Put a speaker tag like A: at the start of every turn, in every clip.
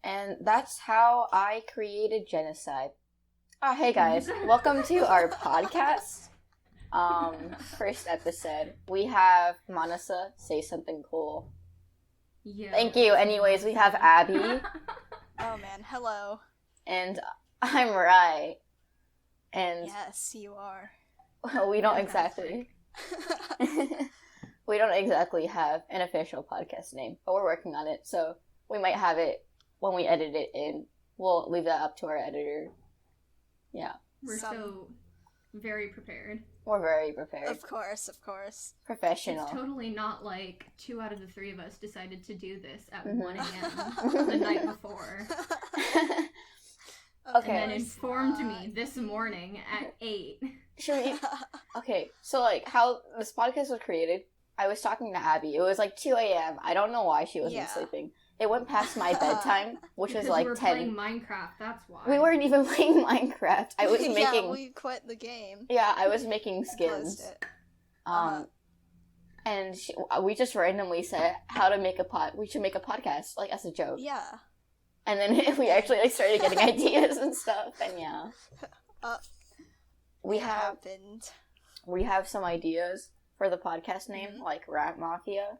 A: And that's how I created genocide. Oh, hey guys, welcome to our podcast. First episode. We have Manasa say something cool.
B: Yeah.
A: Thank you. Anyways, we have Abby.
C: Oh man, hello.
A: And I'm Rai. And
C: yes, you are.
A: we don't exactly have an official podcast name, but we're working on it. So we might have it when we edit it in. We'll leave that up to our editor. Yeah.
B: We're so very prepared.
A: We're very prepared.
C: Of course.
A: Professional.
B: It's totally not like 2 out of the 3 of us decided to do this at 1 a.m. the night before.
A: Okay.
B: And then informed me this morning at 8.
A: Should we... Okay, so like how this podcast was created, I was talking to Abby. It was like 2 a.m. I don't know why she wasn't sleeping. It went past my bedtime, which was like 10.
B: We were playing Minecraft, that's why.
A: We weren't even playing Minecraft. I was making...
C: Yeah, we quit the game.
A: Yeah, I was making skins. And we just randomly said how to make we should make a podcast, like, as a joke.
C: Yeah.
A: And then we actually like started getting ideas and stuff, and yeah. We have some ideas for the podcast name, like Rat Mafia.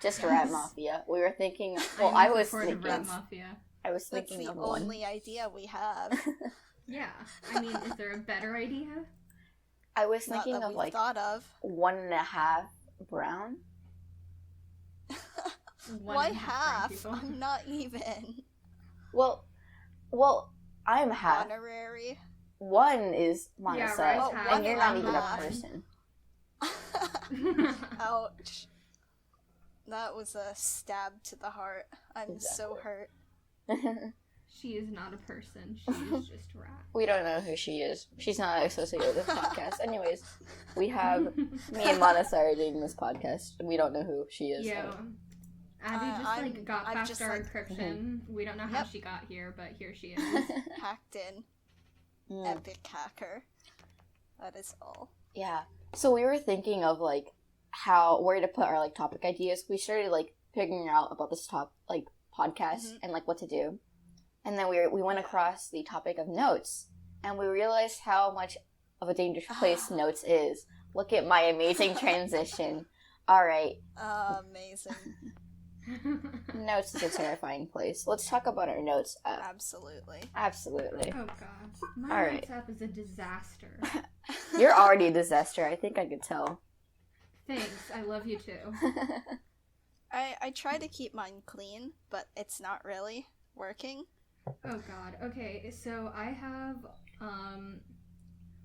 A: Just Rat Mafia. We were thinking. Well, I was thinking.
B: Rat Mafia.
A: I was thinking
C: That's
A: of
C: the
A: one.
C: only idea we have.
B: Yeah, I mean, is there a better idea?
A: I was thinking of like
C: thought of
A: 1.5 brown.
C: Why half? I'm not even.
A: Well, I'm half.
C: Honorary.
A: 1 is Manasa,
B: Yeah,
A: and you're not even a
C: half.
A: person.
C: Ouch. That was a stab to the heart. I'm so hurt.
B: She is not a person. She is just a rat.
A: We don't know who she is. She's not associated with this podcast. Anyways, we have me and Manasa are doing this podcast, and we don't know who she is.
B: Yeah.
A: So.
B: Abby just got past our encryption. We don't know how she got here, but here she is.
C: Hacked in. Epic hacker. That is all.
A: Yeah. So we were thinking of like where to put our like topic ideas. We started like figuring out about this podcast and like what to do. And then we went across the topic of notes, and we realized how much of a dangerous place notes is. Look at my amazing transition. All right.
C: Amazing.
A: Notes is a terrifying place. Let's talk about our notes app.
C: Absolutely.
A: Absolutely.
B: Oh gosh. My notes app is a disaster.
A: You're already a disaster. I think I could tell.
B: Thanks. I love you too.
C: I try to keep mine clean, but it's not really working.
B: Oh god. Okay, so I have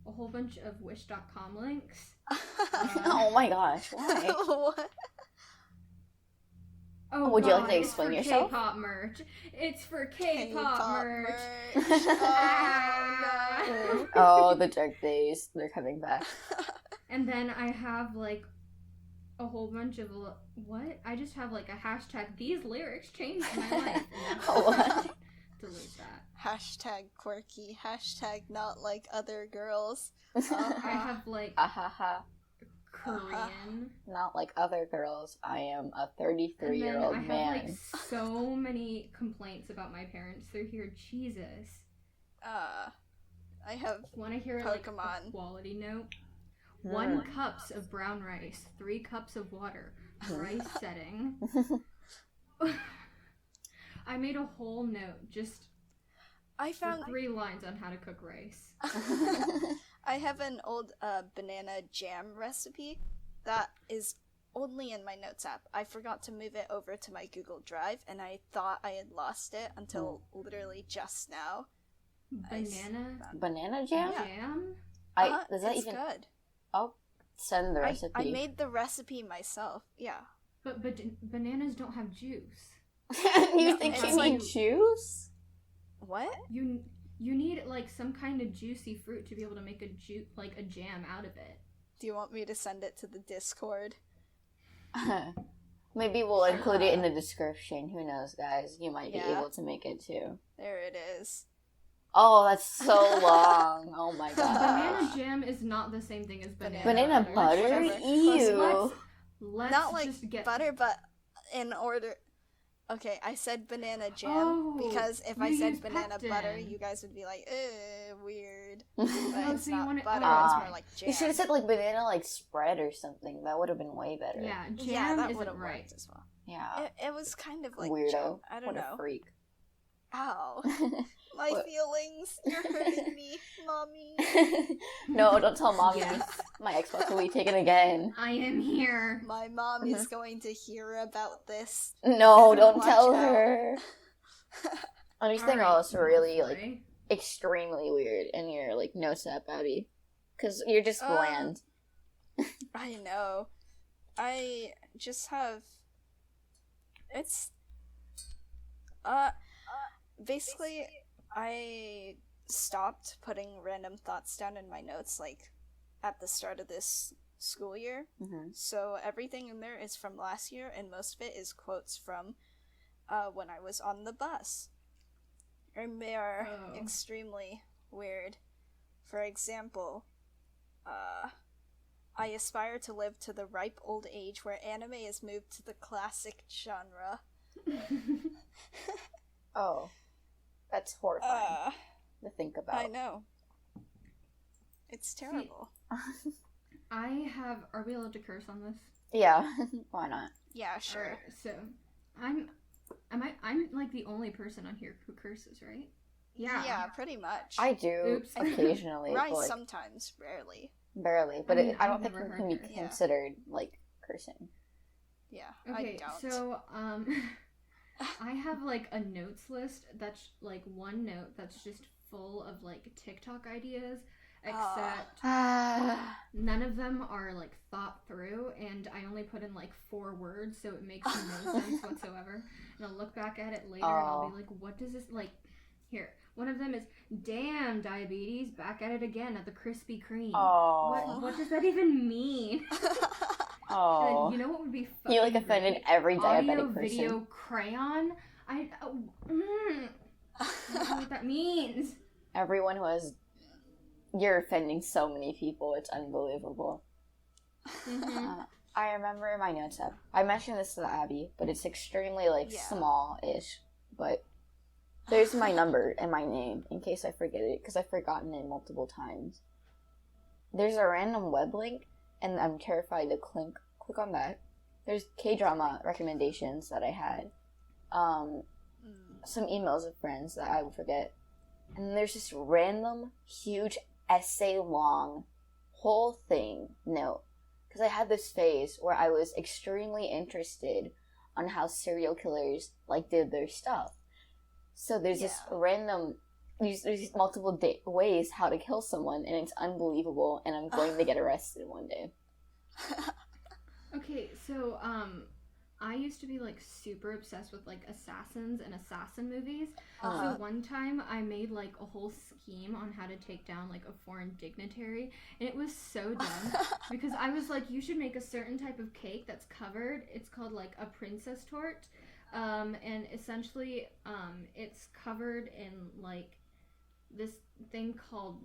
B: a whole bunch of wish.com links.
A: Oh my gosh, why?
C: What?
B: Oh,
A: would you
B: God,
A: like to explain
B: it's for
A: yourself?
B: K-pop merch. It's for K-pop merch.
C: Oh, no.
A: Oh, the dark days. They're coming back.
B: And then I have, like, a whole bunch of... What? I just have, like, a hashtag, these lyrics changed my life.
A: What?
B: Delete that.
C: Hashtag quirky. Hashtag not like other girls.
B: I have, like, Korean.
A: Not like other girls. I am a 33-year-old
B: man.
A: man.
B: I have, like, so many complaints about my parents through here. Jesus.
C: I have
B: Want to hear,
C: Pokemon.
B: like, a quality note? 1 cups of brown rice, 3 cups of water, rice setting. I made a whole note just for 3 lines on how to cook rice.
C: I have an old banana jam recipe that is only in my notes app. I forgot to move it over to my Google Drive, and I thought I had lost it until literally just now.
A: Banana jam?
B: Jam?
A: Does that
C: it's
A: even...
C: good.
A: I'll send the recipe.
C: I made the recipe myself, yeah.
B: But bananas don't have juice.
A: You think you need juice?
C: What?
B: You need, like, some kind of juicy fruit to be able to make a jam out of it.
C: Do you want me to send it to the Discord?
A: Maybe we'll include it in the description. Who knows, guys? You might be able to make it, too.
C: There it is.
A: Oh, that's so long. Oh my god.
B: Banana jam is not the same thing as banana
A: butter? Ew.
B: Let's
C: not like
B: just get
C: butter, but in order... Okay, I said banana jam because if I said banana
B: pectin.
C: butter, you guys would be like, weird.
A: Oh,
C: But it's
B: so you
C: not
B: want it-
C: butter,
B: oh.
C: it's more like jam.
A: You should have said like banana like spread or something. That would have been way better.
B: Yeah, jam
C: Yeah, that
B: isn't
C: would have
B: right.
C: worked as well.
A: Yeah.
C: It was kind of like
A: Weirdo.
C: jam. I don't
A: what
C: know.
A: a freak.
C: Ow. My
A: What?
C: feelings. You're hurting me, mommy.
A: No, don't tell mommy.
B: Yes.
A: My Xbox will be taken again.
B: I am here.
C: My mom is going to hear about this.
A: No, don't
C: Watch
A: tell
C: out.
A: her. Anything
B: Alright,
A: else really like
B: lovely.
A: extremely weird in your like notes app, Abby? Because you're just bland.
C: I know. I just have. It's. Basically, I stopped putting random thoughts down in my notes, like, at the start of this school year.
A: Mm-hmm.
C: So everything in there is from last year, and most of it is quotes from when I was on the bus. And they are extremely weird. For example, I aspire to live to the ripe old age where anime is moved to the classic genre.
A: Oh, that's horrifying to think about.
C: I know. It's terrible.
B: I have. Are we allowed to curse on this?
A: Yeah, why not?
C: Yeah, sure.
B: Alright, so I'm like the only person on here who curses, right? Yeah.
C: Yeah, pretty much.
A: I do
B: Oops.
A: occasionally,
C: Right,
A: but like,
C: sometimes, rarely.
A: barely. But
B: I mean,
A: I
B: I've
A: don't think
B: never
A: it
B: heard
A: can be
B: it.
C: Yeah.
A: considered like cursing.
C: Yeah,
B: Okay,
C: I don't.
B: so I have like a notes list that's like one note that's just full of like TikTok ideas, except none of them are like thought through, and I only put in like 4 words, so it makes no sense whatsoever. And I'll look back at it later and I'll be like, what does this like? Here, one of them is, damn, diabetes, back at it again at the Krispy Kreme.
A: Oh.
B: What does that even mean?
A: Oh.
B: And you know what would be fucking
A: You like offended
B: great?
A: every diabetic
B: Audio
A: person.
B: video crayon. I don't know what that means.
A: Everyone who has. You're offending so many people. It's unbelievable.
B: Mm-hmm.
A: I remember in my notes app. I mentioned this to Abby, but it's extremely like small-ish. But there's my number and my name in case I forget it, because I've forgotten it multiple times. There's a random web link, and I'm terrified to click on that. There's K-drama recommendations that I had. Some emails of friends that I would forget. And there's this random, huge, essay-long, whole thing note. Because I had this phase where I was extremely interested on how serial killers, like, did their stuff. So there's this random... There's multiple ways how to kill someone, and it's unbelievable, and I'm going to get arrested one day.
B: Okay, so, I used to be, like, super obsessed with, like, assassins and assassin movies. So one time I made, like, a whole scheme on how to take down, like, a foreign dignitary. And it was so dumb. Because I was like, you should make a certain type of cake that's covered. It's called, like, a princess tort. And essentially, it's covered in, like, this thing called,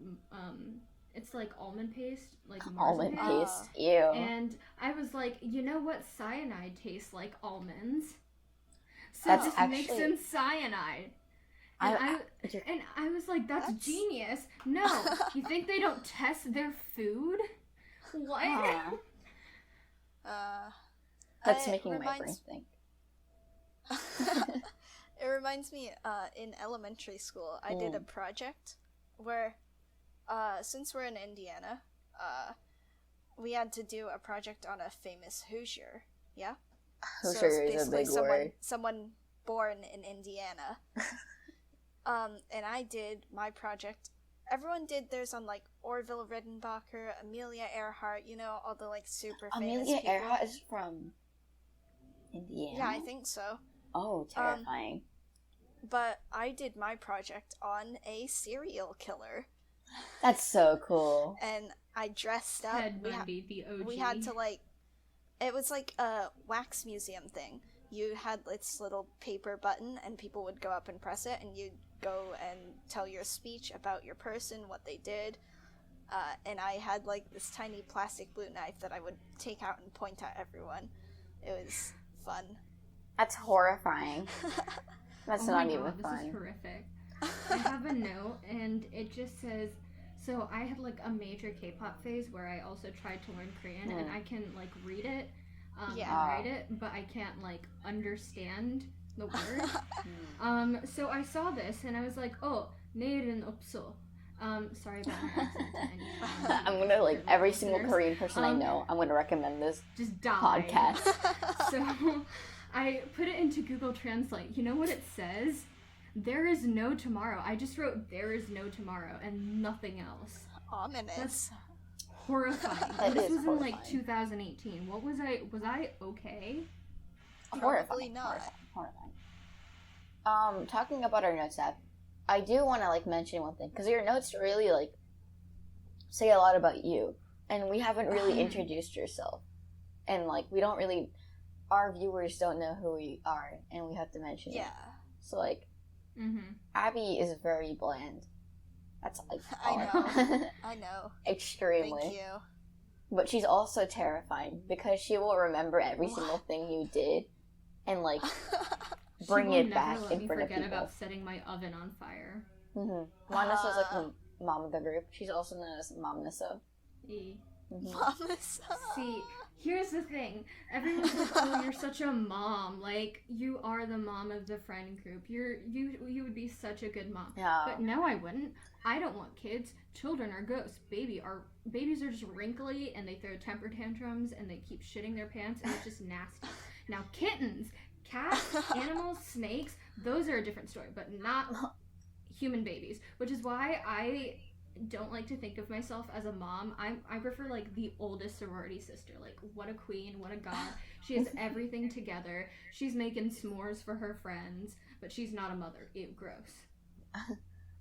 B: it's like almond paste, like
A: Almond
B: marzipan.
A: paste, ew.
B: And I was like, you know what? Cyanide tastes like almonds. So
A: That's
B: just
A: actually-
B: mix in cyanide. And I was like, that's genius. No, you think they don't test their food? What?
A: That's making my brain think.
C: It reminds me, in elementary school, I did a project where, since we're in Indiana, we had to do a project on a famous Hoosier, yeah?
A: Hoosier is a big word.
C: Someone born in Indiana. And I did my project. Everyone did theirs on, like, Orville Redenbacher, Amelia Earhart, you know, all the, like, super famous
A: Amelia
C: people.
A: Earhart is from Indiana?
C: Yeah, I think so.
A: Oh, terrifying.
C: But I did my project on a serial killer.
A: That's so cool.
C: And I dressed up.
B: Ted Bundy, the OG.
C: We had to, like... It was like a wax museum thing. You had this little paper button, and people would go up and press it, and you'd go and tell your speech about your person, what they did. And I had, like, this tiny plastic blue knife that I would take out and point at everyone. It was fun.
A: That's horrifying. That's
B: Oh
A: not
B: my
A: even
B: God,
A: fun.
B: This is horrific. I have a note, and it just says, so I had, like, a major K-pop phase where I also tried to learn Korean, and I can, like, read it and write it, but I can't, like, understand the word. So I saw this, and I was like, oh, 내일은 없어. Sorry about my accent to anyone.
A: I'm gonna, like, every single Korean person I know, I'm gonna recommend this
B: just die.
A: podcast.
B: So I put it into Google Translate. You know what it says? There is no tomorrow. I just wrote there is no tomorrow and nothing else.
C: Ominous.
B: That's horrifying.
A: That
B: this
A: is
B: was
A: horrifying.
B: in like 2018. What was I okay?
C: Probably
A: Horrifying.
C: not.
A: Horrifying. Talking about our notes app, I do want to, like, mention one thing, because your notes really, like, say a lot about you, and we haven't really introduced yourself, and, like, we don't really, our viewers don't know who we are, and we have to mention it. So, like, Abby is very bland. That's, like,
C: I know.
A: Extremely.
C: Thank you.
A: But she's also terrifying, because she will remember every single thing you did, and, like, bring it back in front of people.
B: Forget about setting my oven on fire.
A: Manasa's like the mom of the group. She's also known as Mamnasa.
C: Mamnasa.
B: See, here's the thing. Everyone's like, "Oh, you're such a mom. Like, you are the mom of the friend group. You would be such a good mom."
A: Yeah.
B: But no, I wouldn't. I don't want kids. Children are ghosts. Babies are just wrinkly and they throw temper tantrums and they keep shitting their pants and it's just nasty. Now, kittens. Cats, animals, snakes, those are a different story, but not human babies. Which is why I don't like to think of myself as a mom. I prefer, like, the oldest sorority sister. Like, what a queen, what a god. She has everything together. She's making s'mores for her friends, but she's not a mother. Ew, gross.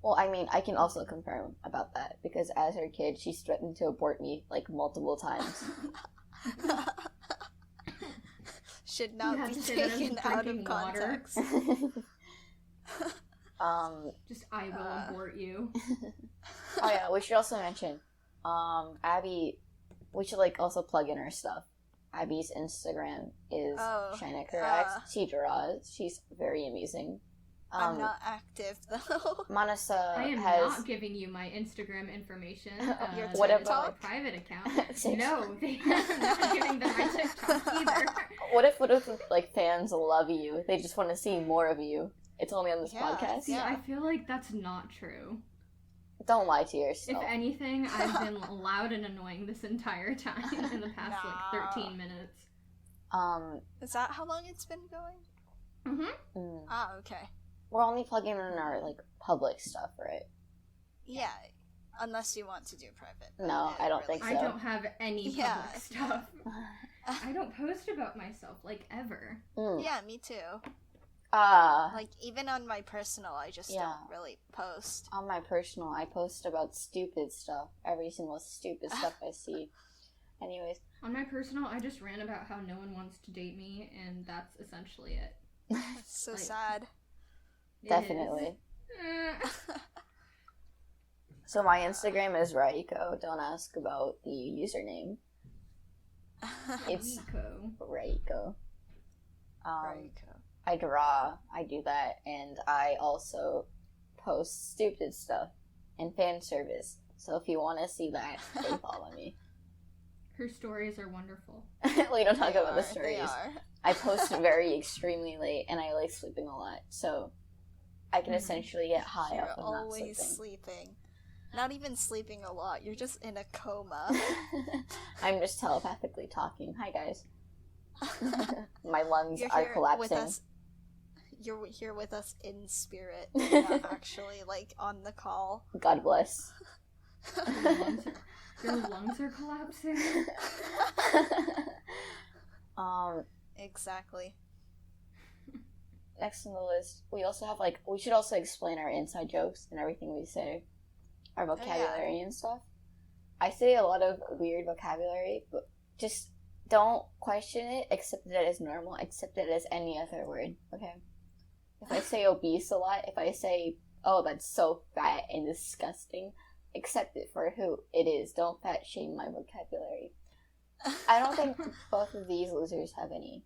A: Well, I mean, I can also confirm about that, because as her kid, she's threatened to abort me, like, multiple times.
C: Should not be taken out of context.
B: Just, I will abort you.
A: Oh yeah, we should also mention, Abby, we should, like, also plug in her stuff. Abby's Instagram is ShineCorrect. She draws. She's very amusing.
C: I'm not active, though.
A: Manasa
B: I am
A: has...
B: not giving you my Instagram information.
C: Your
A: what
C: TikTok?
A: about
B: my private account? No, I'm not giving them my TikTok either.
A: What if, like, fans love you? They just want to see more of you. It's only on this podcast?
B: See, I feel like that's not true.
A: Don't lie to yourself.
B: If anything, I've been loud and annoying this entire time in the past, like, 13 minutes.
C: Is that how long it's been going? Okay.
A: We're only plugging in our, like, public stuff, right?
C: Yeah, unless you want to do private.
A: No, I don't think so.
B: I don't have any public stuff. I don't post about myself, like, ever.
C: Yeah, me too. Like, even on my personal, I just don't really post.
A: On my personal, I post about stupid stuff. Every single stupid stuff I see. Anyways.
B: On my personal, I just ran about how no one wants to date me, and that's essentially it.
C: It's so sad.
A: Definitely. So my Instagram is Raiko. Don't ask about the username. It's Raiko. I draw, I do that, and I also post stupid stuff and fan service. So if you want to see that, then follow me.
B: Her stories are wonderful.
A: We don't talk about the stories.
C: They are.
A: I post very extremely late, and I like sleeping a lot, so I can essentially get high
C: You're
A: up of not
C: always sleeping. Not even sleeping a lot. You're just in a coma.
A: I'm just telepathically talking. Hi, guys. My lungs
C: You're
A: are
C: here
A: collapsing.
C: With us. You're here with us in spirit. You're not actually, like, on the call.
A: God bless.
B: Your lungs are collapsing?
C: Exactly.
A: Next on the list, we also have, like, we should also explain our inside jokes and everything we say. Our vocabulary and stuff. I say a lot of weird vocabulary, but just don't question it, accept it as normal, accept it as any other word, okay? If I say obese a lot, if I say, oh, that's so fat and disgusting, accept it for who it is. Don't fat shame my vocabulary. I don't think both of these losers have any.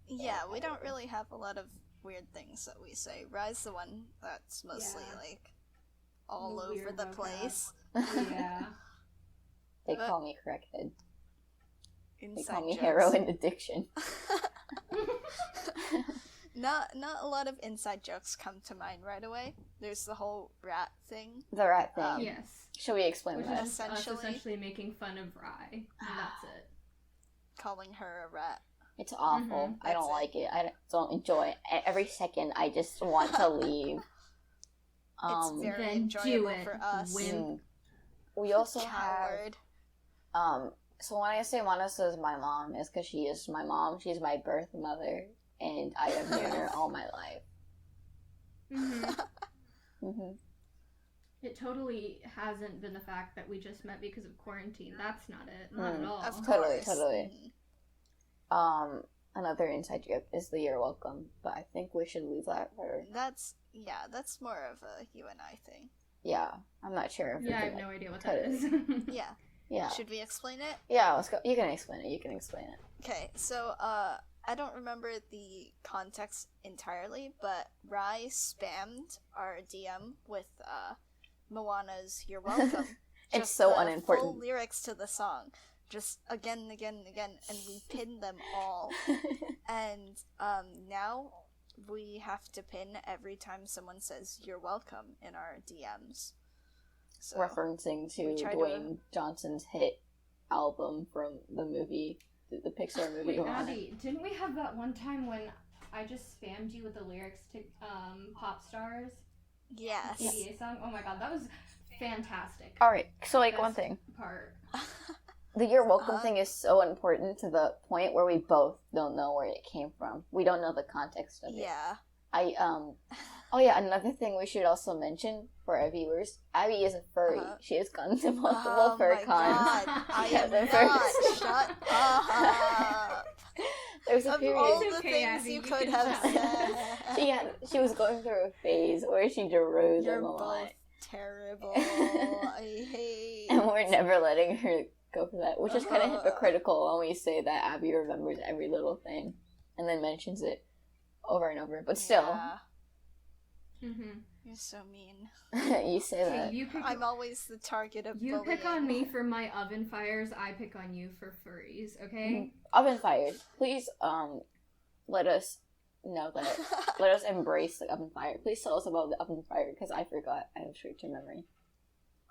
C: Yeah, we don't really have a lot of weird things that we say. Rye's the one that's mostly, like, all
B: The
C: over
B: weird
C: the
B: vocab.
C: place.
B: Yeah.
A: They
C: But-
A: call me crackhead. They
C: Inside
A: call me
C: jokes.
A: heroin addiction.
C: Not a lot of inside jokes come to mind right away. There's the whole rat thing.
A: The rat thing.
B: Yes.
A: Should we explain
B: Which
A: that?
B: is us
C: Essentially-
B: essentially making fun of Rye. And that's it.
C: Calling her a rat.
A: It's awful.
B: Mhm,
A: I don't
C: that's it.
A: like it. I don't enjoy it. Every second, I just want to leave.
C: It's very
B: Then
C: enjoyable
B: do it,
C: for us.
B: wimp.
A: We also have
C: Coward.
A: So when I say Manasa is my mom, it's because she is my mom. She's my birth mother, and I have known her all my life.
B: Mm-hmm. It totally hasn't been the fact that we just met because of quarantine. That's not it. Not at all.
C: Of
A: Totally,
C: course.
A: totally. Another inside joke is the "you're welcome," but I think we should leave that for.
C: That's more of a you and I thing.
A: Yeah, I'm not sure if we
B: Yeah, I
A: can,
B: have no idea what
A: cut
B: that
A: it.
B: is.
C: Yeah.
A: Yeah,
C: Should we explain it?
A: yeah. Let's go. You can explain it.
C: Okay, so I don't remember the context entirely, but Rai spammed our DM with Moana's "You're Welcome."
A: It's
C: Just
A: so
C: the
A: unimportant.
C: Full lyrics to the song, just again and again and again, and we pinned them all. And now we have to pin every time someone says "You're welcome" in our DMs. So
A: Referencing to
C: we try to-
A: Dwayne Johnson's hit album from the movie, the Pixar movie.
B: Wait,
A: Moana.
B: Abby, didn't we have that one time when I just spammed you with the lyrics to Pop Stars?
C: yes,
B: TBA song? Oh my god, that was fantastic.
A: All right, so like
B: Best
A: one thing,
B: part.
A: the "you're welcome"
C: Uh-huh.
A: thing is so important to the point where we both don't know where it came from. We don't know the context of it.
C: yeah.
A: Oh yeah, another thing we should also mention for our viewers: Abby is a furry.
C: Uh-huh.
A: She has gone to multiple
C: Oh
A: fur
C: my
A: cons.
C: god, I
A: Yeah,
C: am
A: the
C: not.
A: first-
C: Shut up.
A: There's a
C: Of
A: period.
C: all
B: It's
C: the
B: okay,
C: things
B: Abby,
C: you
B: you
C: could
B: can
C: have
B: tell.
C: said.
A: She was going through a phase where she drew
C: You're
A: them a
C: both
A: lot,
C: terrible. I hate.
A: and we're never letting her go for that, which is kind of hypocritical when we say that Abby remembers every little thing and then mentions it over and over. But still,
C: Yeah,
B: Mm-hmm.
C: you're so mean.
A: you say that.
B: You pick,
C: I'm always the target of
B: you
C: bullying.
B: pick on me for my oven fires, I pick on you for furries, okay?
A: Oven fired. Please, let us know that. Let us embrace the oven fire. Please tell us about the oven fire because I forgot. I have short-term memory.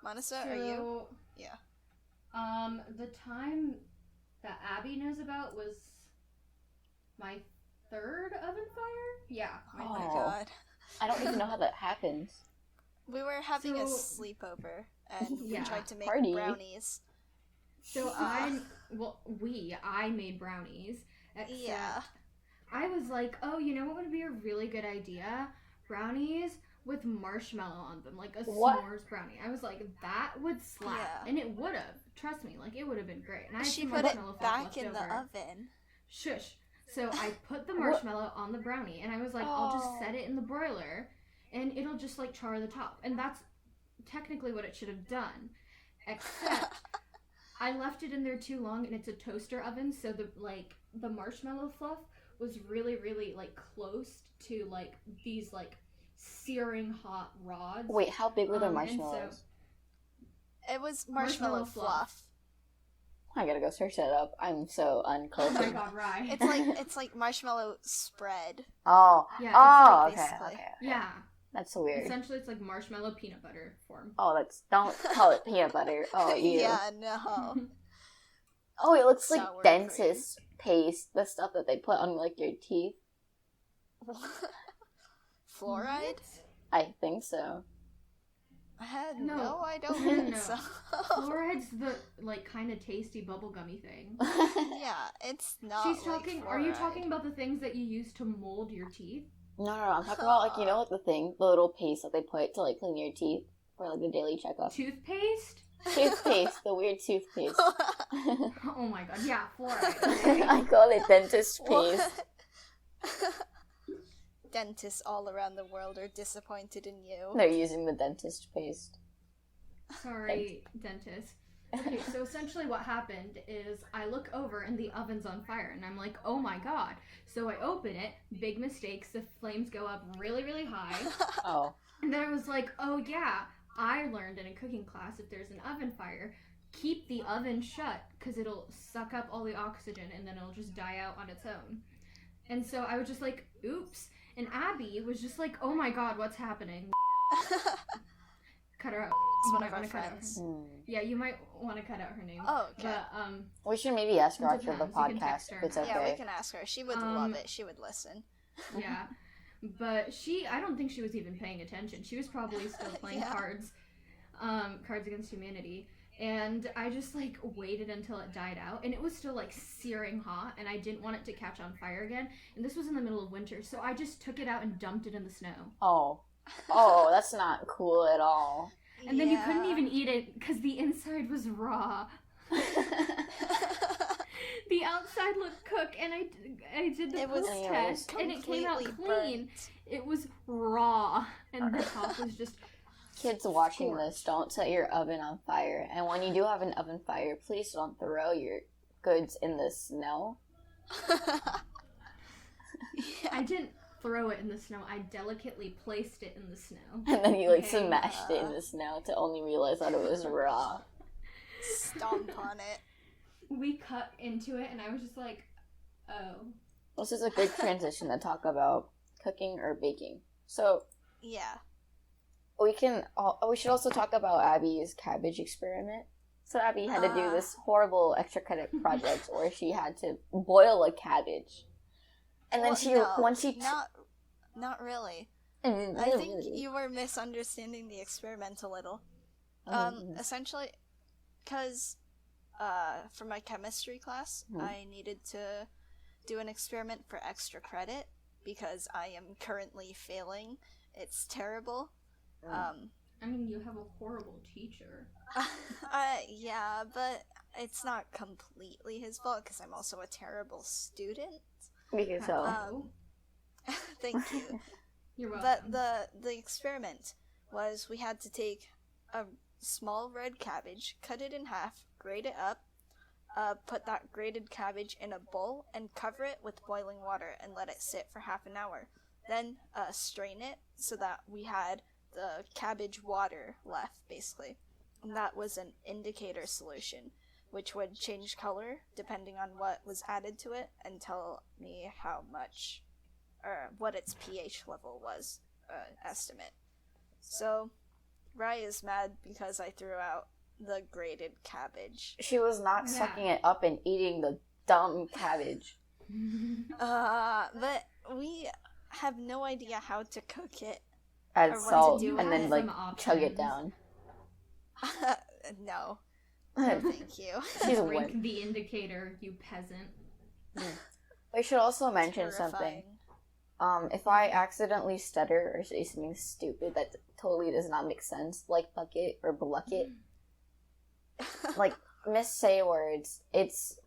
C: Manasa, are you?
B: So,
C: Yeah.
B: the time that Abby knows about was my third oven fire? Yeah.
C: Oh my
A: Oh.
C: god.
A: I don't even know how that happens.
C: We were having a
B: So-
C: sleepover and
B: Yeah.
C: we tried to make
A: Party.
C: brownies.
B: So I made brownies. Except
C: Yeah.
B: I was like, oh, you know what would be a really good idea? Brownies with marshmallow on them, like a
A: What?
B: s'mores brownie. I was like, that would slap.
C: Yeah.
B: And it would have. Trust me, like, it would have been great. And I had
C: She
B: some
C: put
B: marshmallow
C: it
B: fluff
C: back
B: left
C: in the
B: over.
C: oven.
B: Shush. So I put the marshmallow on the brownie, and I was like, I'll
A: Oh.
B: just set it in the broiler, and it'll just, like, char the top. And that's technically what it should have done. Except, I left it in there too long, and it's a toaster oven, so the marshmallow fluff was really, really, like, close to, like, these, like, searing hot rods.
A: Wait, how big were the
B: And
A: marshmallows?
C: It was marshmallow
B: Marshmallow
C: fluff.
B: fluff.
A: I gotta go search that up. I'm so
B: Oh my
A: uncultured.
B: god, right.
C: It's like marshmallow spread.
A: Oh,
B: Yeah, it's
A: oh,
C: like
A: okay,
C: basically-
A: okay.
B: Yeah.
A: That's so weird.
B: Essentially, it's like marshmallow peanut butter form.
A: Oh, don't call it peanut butter. Oh, ew.
C: Yeah, no.
A: Oh, it looks like
C: Sour
A: dentist paste, the stuff that they put on, like, your teeth.
C: Fluoride?
A: I think so.
B: No.
C: I don't
B: No,
C: think
B: no.
C: so.
B: Fluoride's the, like, kind of tasty bubblegummy thing.
C: Yeah, it's not.
B: She's
C: like
B: talking. Are you
C: fluoride.
B: talking about the things that you use to mold your teeth?
A: No, I'm talking about, like, you know, like the thing, the little paste that they put to, like, clean your teeth for, like, the daily checkup.
B: Toothpaste?
A: Toothpaste, the weird toothpaste.
B: Oh my god, yeah, fluoride.
A: I call it dentist paste.
C: Dentists all around the world are disappointed in you.
A: They're using the dentist paste.
B: Sorry, dentist. Okay, so essentially what happened is I look over and the oven's on fire and I'm like, oh my god. So I open it, big mistakes, the flames go up really, really high.
A: Oh.
B: And then I was like, oh yeah, I learned in a cooking class if there's an oven fire, keep the oven shut because it'll suck up all the oxygen and then it'll just die out on its own. And so I was just like, oops. And Abby was just like, oh my god, what's happening? Cut her out.
C: It's one
B: You
C: of
B: might
C: our
B: wanna cut out
C: friends.
B: Yeah, you might want to cut out her name.
C: Oh, okay.
B: But,
A: We should maybe ask her
B: It
A: after the
B: depends. You can
A: podcast
B: text
A: if
B: her.
A: it's okay.
C: Yeah, we can ask her. She would love it. She would listen.
B: yeah. But I don't think she was even paying attention. She was probably still playing
C: Yeah.
B: Cards Against Humanity. And I just, like, waited until it died out. And it was still, like, searing hot. And I didn't want it to catch on fire again. And this was in the middle of winter. So I just took it out and dumped it in the snow.
A: Oh. Oh, that's not cool at all.
B: And then you couldn't even eat it because the inside was raw. The outside looked cooked, and I did the post test, and it came out clean.
C: Burnt.
B: It was raw, and the top was just...
A: Kids watching this, don't set your oven on fire. And when you do have an oven fire, please don't throw your goods in the snow.
B: I didn't throw it in the snow. I delicately placed it in the snow.
A: And then you, like,
B: Okay.
A: smashed it in the snow to only realize that it was raw.
C: Stomp on it.
B: We cut into it, and I was just like, oh.
A: This is a good transition to talk about cooking or baking. So,
C: Yeah.
A: we should also talk about Abby's cabbage experiment. So Abby had to do this horrible extra credit project where she had to boil a cabbage. And then
C: not really.
A: I
C: I think you were misunderstanding the experiment a little. Essentially, because for my chemistry class, I needed to do an experiment for extra credit because I am currently failing. It's terrible.
B: I mean, you have a horrible teacher.
C: Yeah, but it's not completely his fault because I'm also a terrible student.
A: We can tell.
C: Thank you.
B: You're welcome.
C: But the experiment was we had to take a small red cabbage, cut it in half, grate it up, put that grated cabbage in a bowl, and cover it with boiling water and let it sit for half an hour. Then strain it so that we had the cabbage water left, basically. And that was an indicator solution, which would change color depending on what was added to it and tell me how much, or what its pH level was, estimate. So, Rai is mad because I threw out the grated cabbage.
A: She was not sucking it up and eating the dumb cabbage.
C: But we have no idea how to cook it.
A: Add
C: Or what to
A: salt
C: do
A: and
C: with
A: then,
C: it.
A: like,
B: Some
A: chug it
B: options.
A: down.
C: No. No, thank you.
A: She's a
B: Drink
A: wimp.
B: the indicator, you peasant.
A: We should also mention something.
C: Terrifying.
A: If I accidentally stutter or say something stupid that totally does not make sense, like bucket or blucket, like, missay words, it's,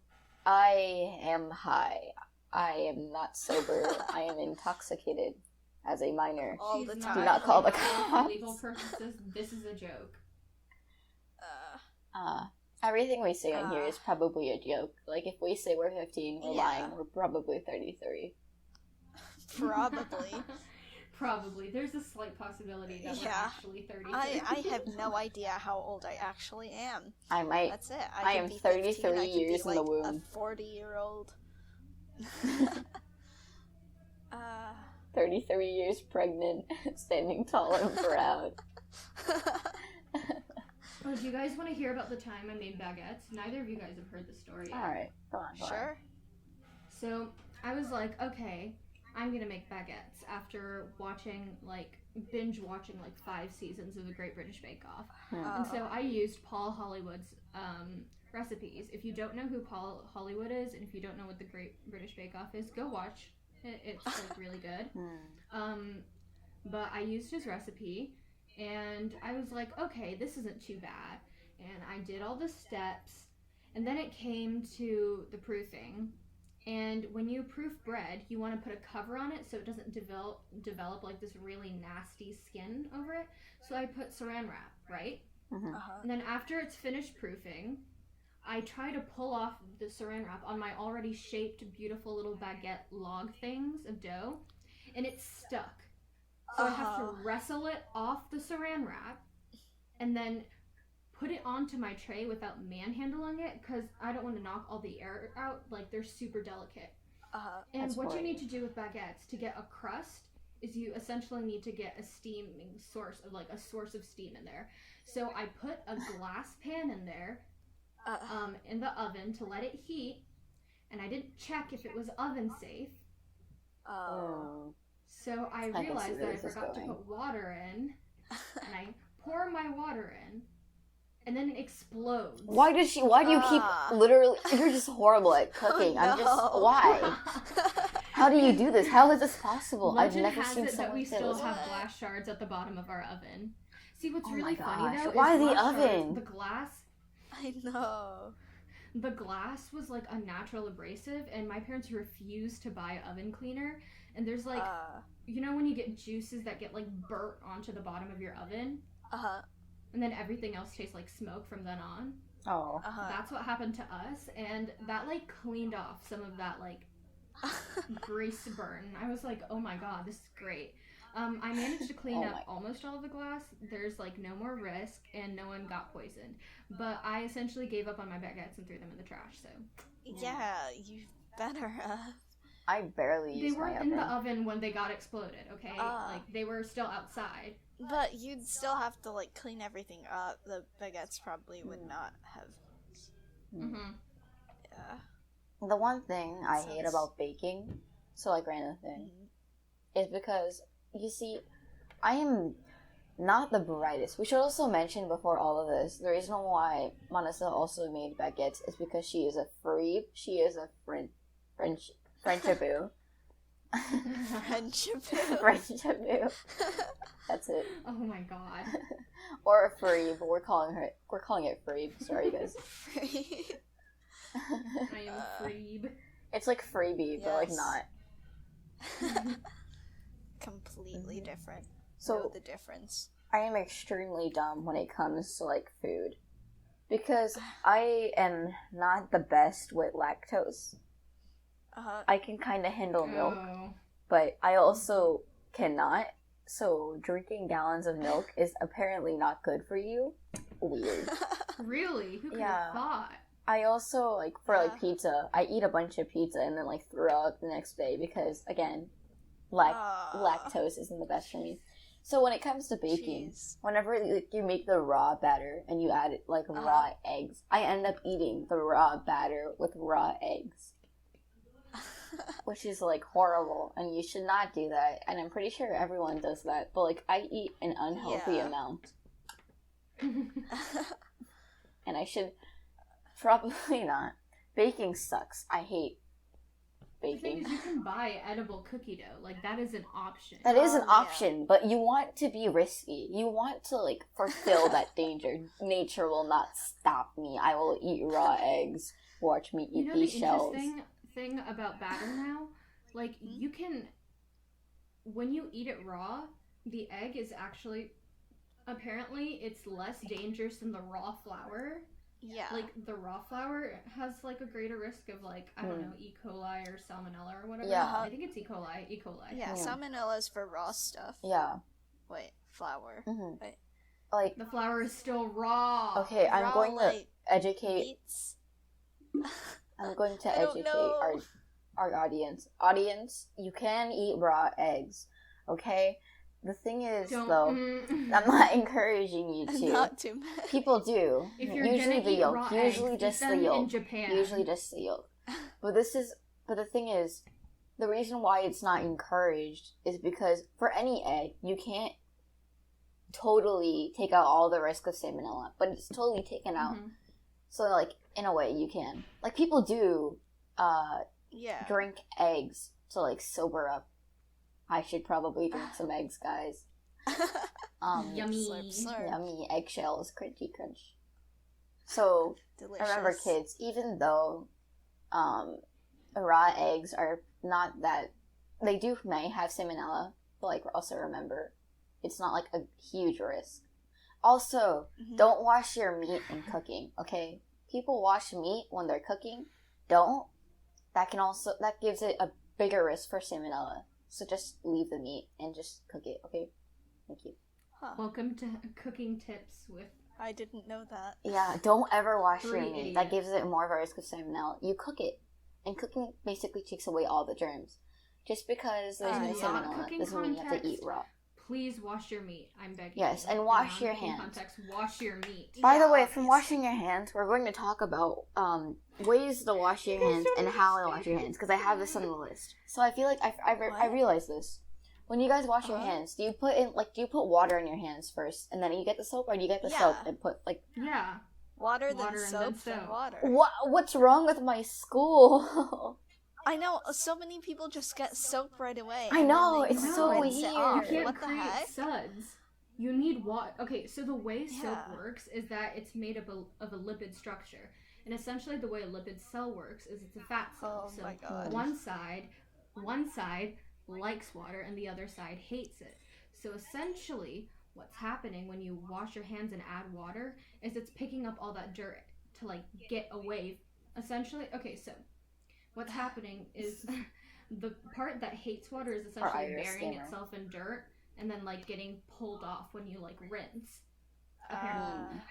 A: I am high. I am not sober. I am intoxicated as a minor.
C: All the
B: She's
C: time.
A: Do not call the
B: For
A: cops.
B: legal purposes, this is a joke.
A: Everything we say on here is probably a joke. Like, if we say we're 15, we're
C: Yeah.
A: lying. We're probably 33.
C: Probably.
B: Probably. There's a slight possibility that we're
C: Yeah.
B: actually 33.
C: I have no idea how old I actually am.
A: I might.
C: That's it.
A: I
C: could
A: am
C: be
A: 33
C: 15, I could be,
A: years in the
C: like,
A: womb.
C: A 40-year-old.
A: 33 years pregnant, standing tall and proud.
B: Oh, do you guys want to hear about the time I made baguettes? Neither of you guys have heard the story yet.
A: Alright, go on.
C: Sure.
B: So, I was like, okay, I'm gonna make baguettes after binge watching 5 seasons of The Great British Bake Off. And so I used Paul Hollywood's recipes. If you don't know who Paul Hollywood is, and if you don't know what The Great British Bake Off is, go watch. It's really good. But I used his recipe, and I was like, okay, this isn't too bad. And I did all the steps, and then it came to the proofing. And when you proof bread, you want to put a cover on it so it doesn't develop like this really nasty skin over it. So I put saran wrap, right?
A: Mm-hmm.
B: And then after it's finished proofing, I try to pull off the saran wrap on my already shaped, beautiful little baguette log things of dough, and it's stuck. So I have to wrestle it off the saran wrap and then put it onto my tray without manhandling it because I don't want to knock all the air out. Like, they're super delicate. And
A: That's
B: what
A: boring.
B: you need to do with baguettes to get a crust is you essentially need to get a steaming source of, like, a source of steam in there. So I put a glass pan in there in the oven to let it heat, and I didn't check if it was oven safe. So I realized that I forgot to put water in, and I pour my water in, and then it explodes.
A: Why do you keep literally, you're just horrible at cooking. Why? How do you do this? How is this possible?
B: Legend
A: I've never
B: has
A: seen
B: it that
A: someone
B: we
A: say
B: still
A: this.
B: have glass shards at the bottom of our oven. See, what's really
A: my
B: funny
A: gosh.
B: though
A: Why
B: is
A: the
B: glass
A: oven?
B: shards, the glass.
C: I know.
B: The glass was like a natural abrasive, and my parents refused to buy oven cleaner. And there's like, you know when you get juices that get like burnt onto the bottom of your oven? And then everything else tastes like smoke from then on? That's what happened to us, and that like cleaned off some of that like grease burn. I was like, oh my god, this is great. I managed to clean up almost all of the glass. There's like no more risk, and no one got poisoned. But I essentially gave up on my baguettes and threw them in the trash. So
C: yeah, you better have.
A: I barely use my oven.
B: They weren't in the oven when they got exploded. Okay, like they were still outside.
C: But you'd still have to like clean everything up. The baguettes probably would not have. Yeah.
A: The one thing I hate about baking, so like random thing, is because, you see, I am not the brightest. We should also mention before all of this, the reason why Manasa also made baguettes is because she is a freeb. She is a Frenchiboo. Frenchiboo. That's it.
B: Oh my god.
A: Or a freeb. We're calling it freeb. Sorry, guys.
B: I am a freeb.
A: It's like freebie, but like not.
C: Completely different.
A: So
C: know the difference.
A: I am extremely dumb when it comes to like food, because I am not the best with lactose. I can kind of handle milk, but I also cannot. So drinking gallons of milk is apparently not good for you. Weird.
B: Really? Who could have thought?
A: I also, like, for like pizza, I eat a bunch of pizza and then like throw up the next day because, again, lactose isn't the best for me. So when it comes to baking, whenever like, you make the raw batter and you add like raw eggs, I end up eating the raw batter with raw eggs. Which is like horrible, and you should not do that. And I'm pretty sure everyone does that, but like I eat an unhealthy amount. And I should probably not. Baking sucks. I hate baking.
B: The thing is, you can buy edible cookie dough. Like, that is an option.
A: That is an option, but you want to be risky. You want to, like, fulfill that danger. Nature will not stop me. I will eat raw eggs. Watch me eat these shells.
B: The interesting thing about batter now, like, you can, when you eat it raw, the egg is actually, apparently, it's less dangerous than the raw flour.
C: Yeah.
B: Like, the raw flour has, like, a greater risk of, like, I don't know, E. coli or salmonella or whatever.
A: Yeah.
B: I think it's E. coli. E. coli.
C: Yeah, salmonella is for raw stuff.
A: Yeah.
C: Wait, flour. Wait.
A: Like,
B: the flour is still raw.
A: Okay, I'm
C: raw,
A: going to
C: like,
A: educate...
C: beets?
A: I'm going to educate our audience. Audience, you can eat raw eggs, okay? The thing is, though, I'm not encouraging you to.
C: Not too much.
A: People do.
B: If you're
A: usually
B: gonna
A: the
B: eat
A: yolk.
B: raw
A: Usually
B: eggs,
A: just
B: eat
A: the
B: them
A: yolk.
B: in Japan.
A: Usually just the yolk. But the thing is, the reason why it's not encouraged is because for any egg, you can't totally take out all the risk of salmonella, but it's totally taken out. So, like, in a way, you can. Like, people do drink eggs to, like, sober up. I should probably drink some eggs, guys.
B: Yummy.
C: Slurp, slurp.
A: Yummy eggshells, crunchy crunch. So,
C: Delicious.
A: remember, kids, even though raw eggs are not that... They may have salmonella, but, like, also remember, it's not, like, a huge risk. Also, don't wash your meat in cooking, okay? People wash meat when they're cooking. Don't. That gives it a bigger risk for salmonella. So just leave the meat and just cook it, okay? Thank you.
C: Huh.
B: Welcome to Cooking Tips with...
C: I didn't know that.
A: Yeah, don't ever wash your
B: 3
A: meat.
B: idiots.
A: That gives it more of a risk of salmonella. You cook it. And cooking basically takes away all the germs. Just because there's no salmonella doesn't mean you have to eat raw.
B: Please wash your meat. I'm begging.
A: Yes,
B: you.
A: and wash your hands.
B: Context, wash your meat.
A: By the way, from washing your hands, we're going to talk about ways to wash your hands and how to wash your hands, because I have this on the list. So I feel like I realized this. When you guys wash your hands, do you put water in your hands first, and then you get the soap, or do you get the soap and put
B: Yeah.
C: Water then soap, then water.
A: What's wrong with my school?
C: I know, so many people just get soap right away.
A: I know,
C: it's
A: so
C: weird.
B: You can't
C: What the
B: create
C: heck?
B: suds. You need water. Okay, so the way soap works is that it's made up of a lipid structure. And essentially the way a lipid cell works is it's a fat cell.
C: Oh
B: so
C: my God.
B: one side likes water and the other side hates it. So essentially what's happening when you wash your hands and add water is it's picking up all that dirt to like get away. Essentially, okay, so what's happening is the part that hates water is essentially burying itself in dirt and then like getting pulled off when you like rinse.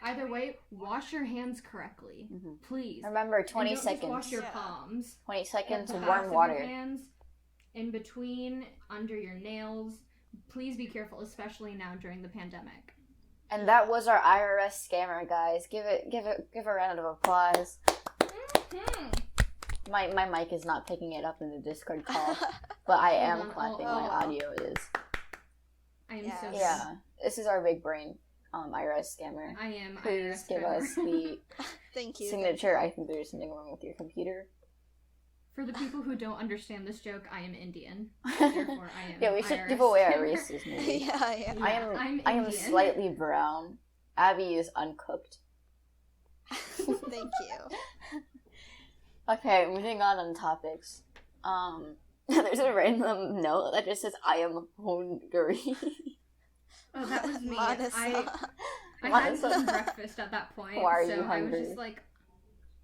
B: Either way, wash your hands correctly, please.
A: Remember, 20
B: and don't
A: seconds.
B: Just wash your palms.
A: 20 seconds,
B: the
A: warm water.
B: Of your hands, in between, under your nails. Please be careful, especially now during the pandemic.
A: And that was our IRS scammer, guys. Give a round of applause. My mic is not picking it up in the Discord call, but I am clapping. My audio is.
B: I am so
A: yeah. This is our big brain IRS scammer.
B: I am.
A: Please
B: IRS
A: give us the
C: Thank you.
A: signature. I think there's something wrong with your computer.
B: For the people who don't understand this joke, I am Indian. Therefore, I am.
A: Yeah, we should
B: IRS
A: give away our
B: scammer.
A: races. Maybe.
C: Yeah, I am.
A: I am slightly brown. Abby is uncooked.
C: Thank you.
A: Okay, moving on topics. There's a random note that just says, I am hungry.
B: Oh, that was me.
C: Manasa.
B: I hadn't eaten breakfast at that point.
A: Why are
B: so
A: you hungry?
B: I was just like...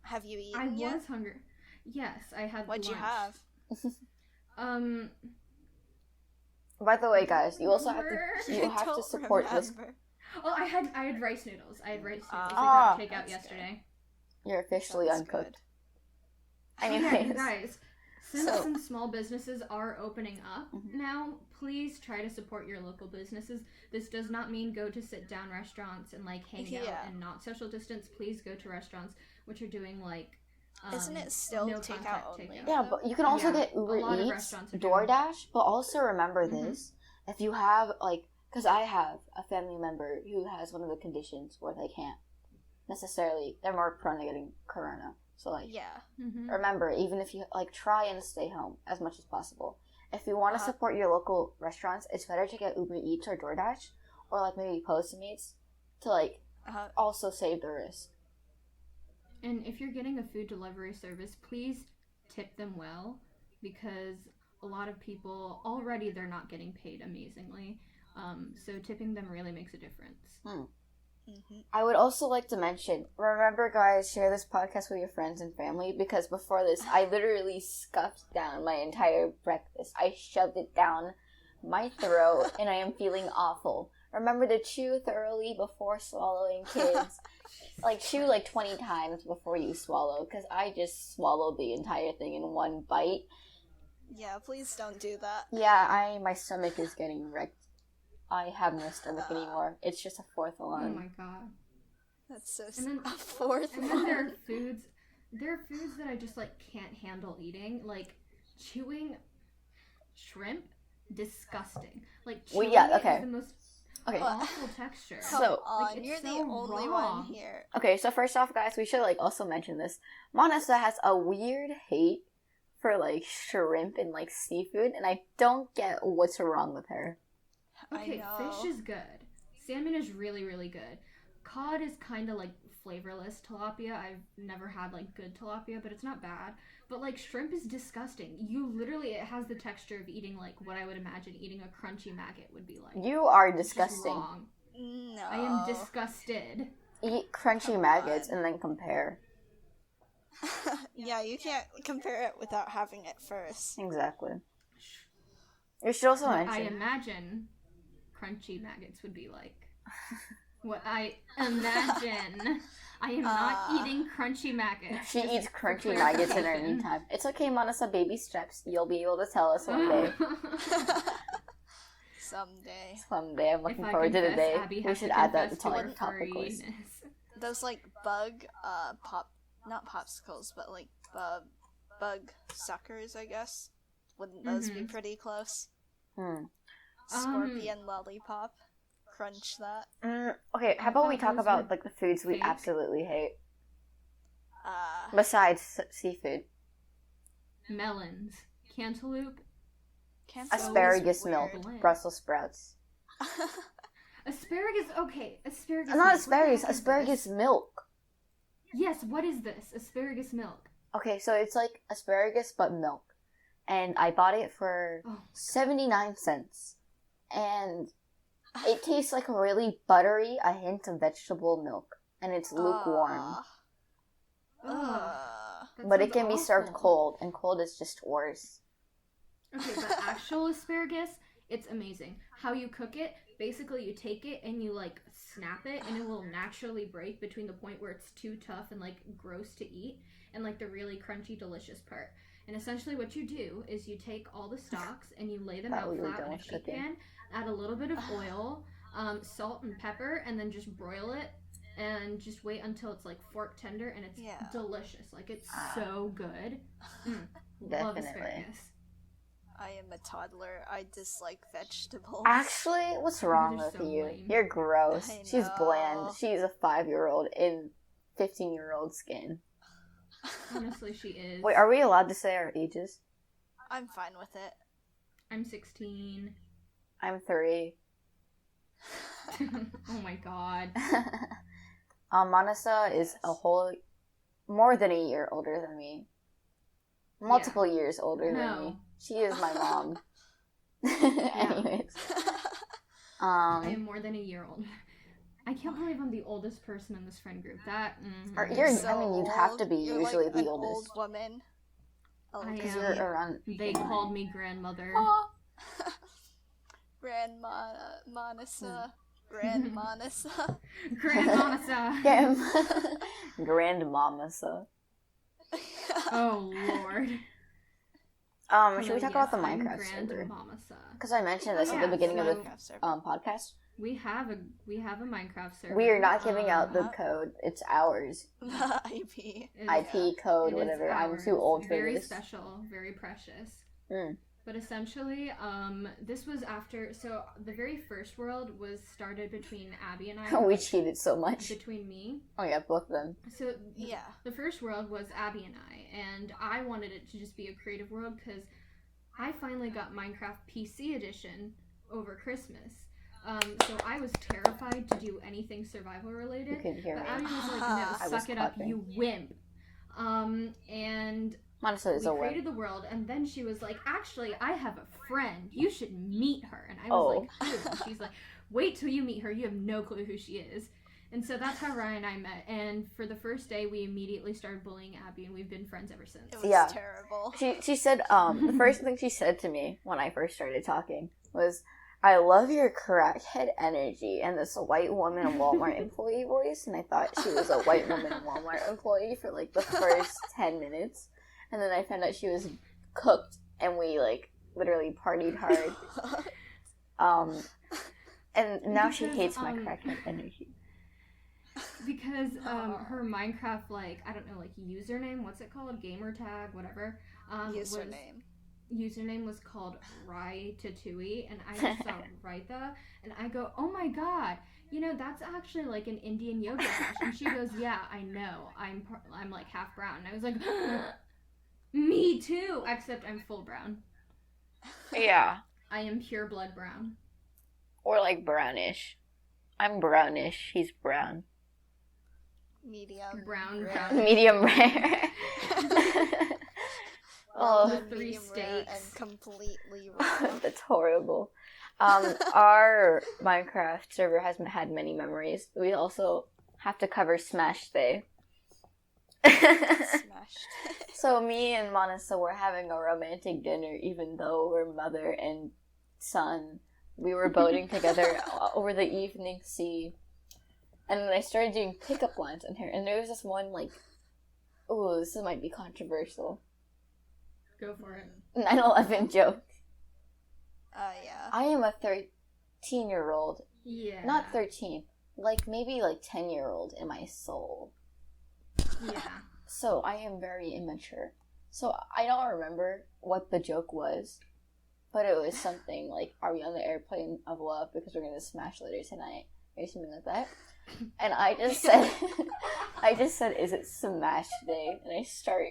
C: Have you eaten
B: I
C: yet?
B: was hungry. Yes, I had
C: What'd
B: lunch.
C: you have?
A: By the way, guys, you also have to support this.
B: Oh, I had rice noodles. I got takeout yesterday.
A: You're officially uncooked.
B: Good.
A: Anyways,
B: Yeah, guys, since some small businesses are opening up now, please try to support your local businesses. This does not mean go to sit-down restaurants and like hang out and not social distance. Please go to restaurants which are doing like.
C: Isn't it still takeout only?
A: Yeah, but you can also get Uber Eats, DoorDash, but also remember this. If you have, because I have a family member who has one of the conditions where they can't necessarily, they're more prone to getting corona. So, remember, even if you, try and stay home as much as possible. If you want to support your local restaurants, it's better to get Uber Eats or DoorDash, or, maybe Postmates, to, also save the risk.
B: And if you're getting a food delivery service, please tip them well, because a lot of people, already they're not getting paid amazingly. So tipping them really makes a difference.
A: I would also like to mention, remember guys, share this podcast with your friends and family, because before this, I literally scuffed down my entire breakfast. I shoved it down my throat, and I am feeling awful. Remember to chew thoroughly before swallowing, kids. Chew 20 times before you swallow, because I just swallowed the entire thing in one bite.
C: Yeah, please don't do that.
A: Yeah, my stomach is getting wrecked. I have no stomach anymore. It's just a fourth lung.
B: Oh my god.
C: That's so
B: a
C: fourth
B: lung. And then there are foods that I just can't handle eating. Chewing shrimp, disgusting. Chewing is the most awful texture.
A: So
C: you're the only one here.
A: Okay, so first off, guys, we should also mention this. Manasa has a weird hate for shrimp and seafood, and I don't get what's wrong with her.
B: Okay, fish is good. Salmon is really, really good. Cod is kind of flavorless tilapia. I've never had good tilapia, but it's not bad. But shrimp is disgusting. It has the texture of eating what I would imagine eating a crunchy maggot would be like.
A: You are disgusting.
C: No. No.
B: I am disgusted.
A: Eat crunchy maggots and then compare.
C: Yeah, you can't compare it without having it first.
A: Exactly. You should also
B: What
A: mention.
B: I imagine crunchy maggots would be like. What I imagine. I am not eating crunchy maggots.
A: She eats crunchy maggots in her meantime. It's okay, Manasa, baby steps. You'll be able to tell us one day.
C: Someday.
A: Someday. I'm looking forward to the day. We should add that to like topic
B: furriness.
A: list.
C: Those like bug not popsicles, but like bug suckers, I guess. Wouldn't those be pretty close? Scorpion lollipop. Crunch that.
A: Okay, how about we talk about like the foods we absolutely hate? Besides seafood.
B: Melons. Cantaloupe.
A: Asparagus milk. Brussels sprouts.
B: Asparagus, okay. Asparagus
A: Not
B: milk.
A: asparagus, asparagus milk.
B: Yes, what is this? Asparagus milk.
A: Okay, so it's like asparagus but milk. And I bought it for 79 cents. And it tastes like really buttery, a hint of vegetable milk. And it's lukewarm. But it can be served cold, and cold is just worse.
B: Okay, but actual asparagus, it's amazing. How you cook it, basically you take it and you like snap it, and it will naturally break between the point where it's too tough and like gross to eat, and like the really crunchy, delicious part. And essentially what you do is you take all the stalks and you lay them out flat in a sheet pan, add a little bit of oil, salt and pepper, and then just broil it. And just wait until it's like fork tender, and it's delicious. Like it's so good. Love asparagus.
C: I am a toddler. I dislike vegetables.
A: Actually, what's wrong with you?
B: lame.
A: You're gross. She's bland. She's a 5-year-old in 15-year-old skin.
B: Honestly, she is.
A: Wait, are we allowed to say our ages?
C: I'm fine with it.
B: I'm 16.
A: I'm 3.
B: Oh my god.
A: Manasa is more than a year older than me. Multiple years older than me. She is my mom. Anyways.
B: I am more than a year old. I can't believe I'm the oldest person in this friend group.
A: You'd have to be usually
C: like
A: the
C: an
A: oldest.
C: old woman.
B: Because
A: you're around.
B: They called me grandmother.
C: Manasa. Grand Manasa.
B: Grand Manasa.
A: Grand Mamasa.
B: Oh, Lord.
A: Should we talk about the Minecraft server? Because I mentioned this at the beginning of the podcast.
B: We have a Minecraft server.
A: We are not giving out the code. It's ours.
C: The IP.
A: IP code, whatever. I'm too old for
B: very
A: this.
B: Very special. Very precious.
A: Mm.
B: But essentially, this was after... So, the very first world was started between Abby and I.
A: We cheated so much.
B: Between me.
A: Oh yeah, both of them.
B: So, the first world was Abby and I wanted it to just be a creative world because I finally got Minecraft PC Edition over Christmas. So I was terrified to do anything survival related.
A: You could hear
B: but
A: me.
B: Abby was like, no, suck it up, you wimp. And...
A: Manasa
B: we created the world, and then she was like, actually, I have a friend. You should meet her. And I was like, who? And she's like, wait till you meet her. You have no clue who she is. And so that's how Ryan and I met. And for the first day, we immediately started bullying Abby, and we've been friends ever since.
C: It was terrible.
A: She said, the first thing she said to me when I first started talking was, I love your crackhead energy, and this white woman Walmart employee voice. And I thought she was a white woman Walmart employee for like the first 10 minutes. And then I found out she was cooked, and we, like, literally partied hard. And now she hates my crackhead energy.
B: Because her Minecraft, like, I don't know, like, username, what's it called? Gamer tag, whatever. Username was called Ratatouille, and I just saw Raita, and I go, oh my god, you know, that's actually like an Indian yoga dish. And she goes, yeah, I know, I'm like half brown. And I was like, me too, except I'm full brown.
A: Yeah.
B: I am pure blood brown.
A: Or like brownish. I'm brownish, he's brown.
C: Medium.
B: Brown.
A: Medium rare.
C: The 3 states and completely wrong.
A: That's horrible. Our Minecraft server has had many memories. We also have to cover Smash Day.
C: Smashed.
A: So me and Manasa were having a romantic dinner, even though we're mother and son. We were boating together over the evening sea. And then I started doing pickup lines on her. And there was this one, like, oh, this might be controversial.
B: Go for it.
A: 9/11 joke.
C: Yeah.
A: I am a 13-year-old.
B: Yeah.
A: Not 13. Like, maybe, like, 10-year-old in my soul.
B: Yeah.
A: So, I am very immature. So, I don't remember what the joke was. But it was something like, are we on the airplane of love because we're going to smash later tonight? Or something like that. And I just said, is it Smash Day? And I start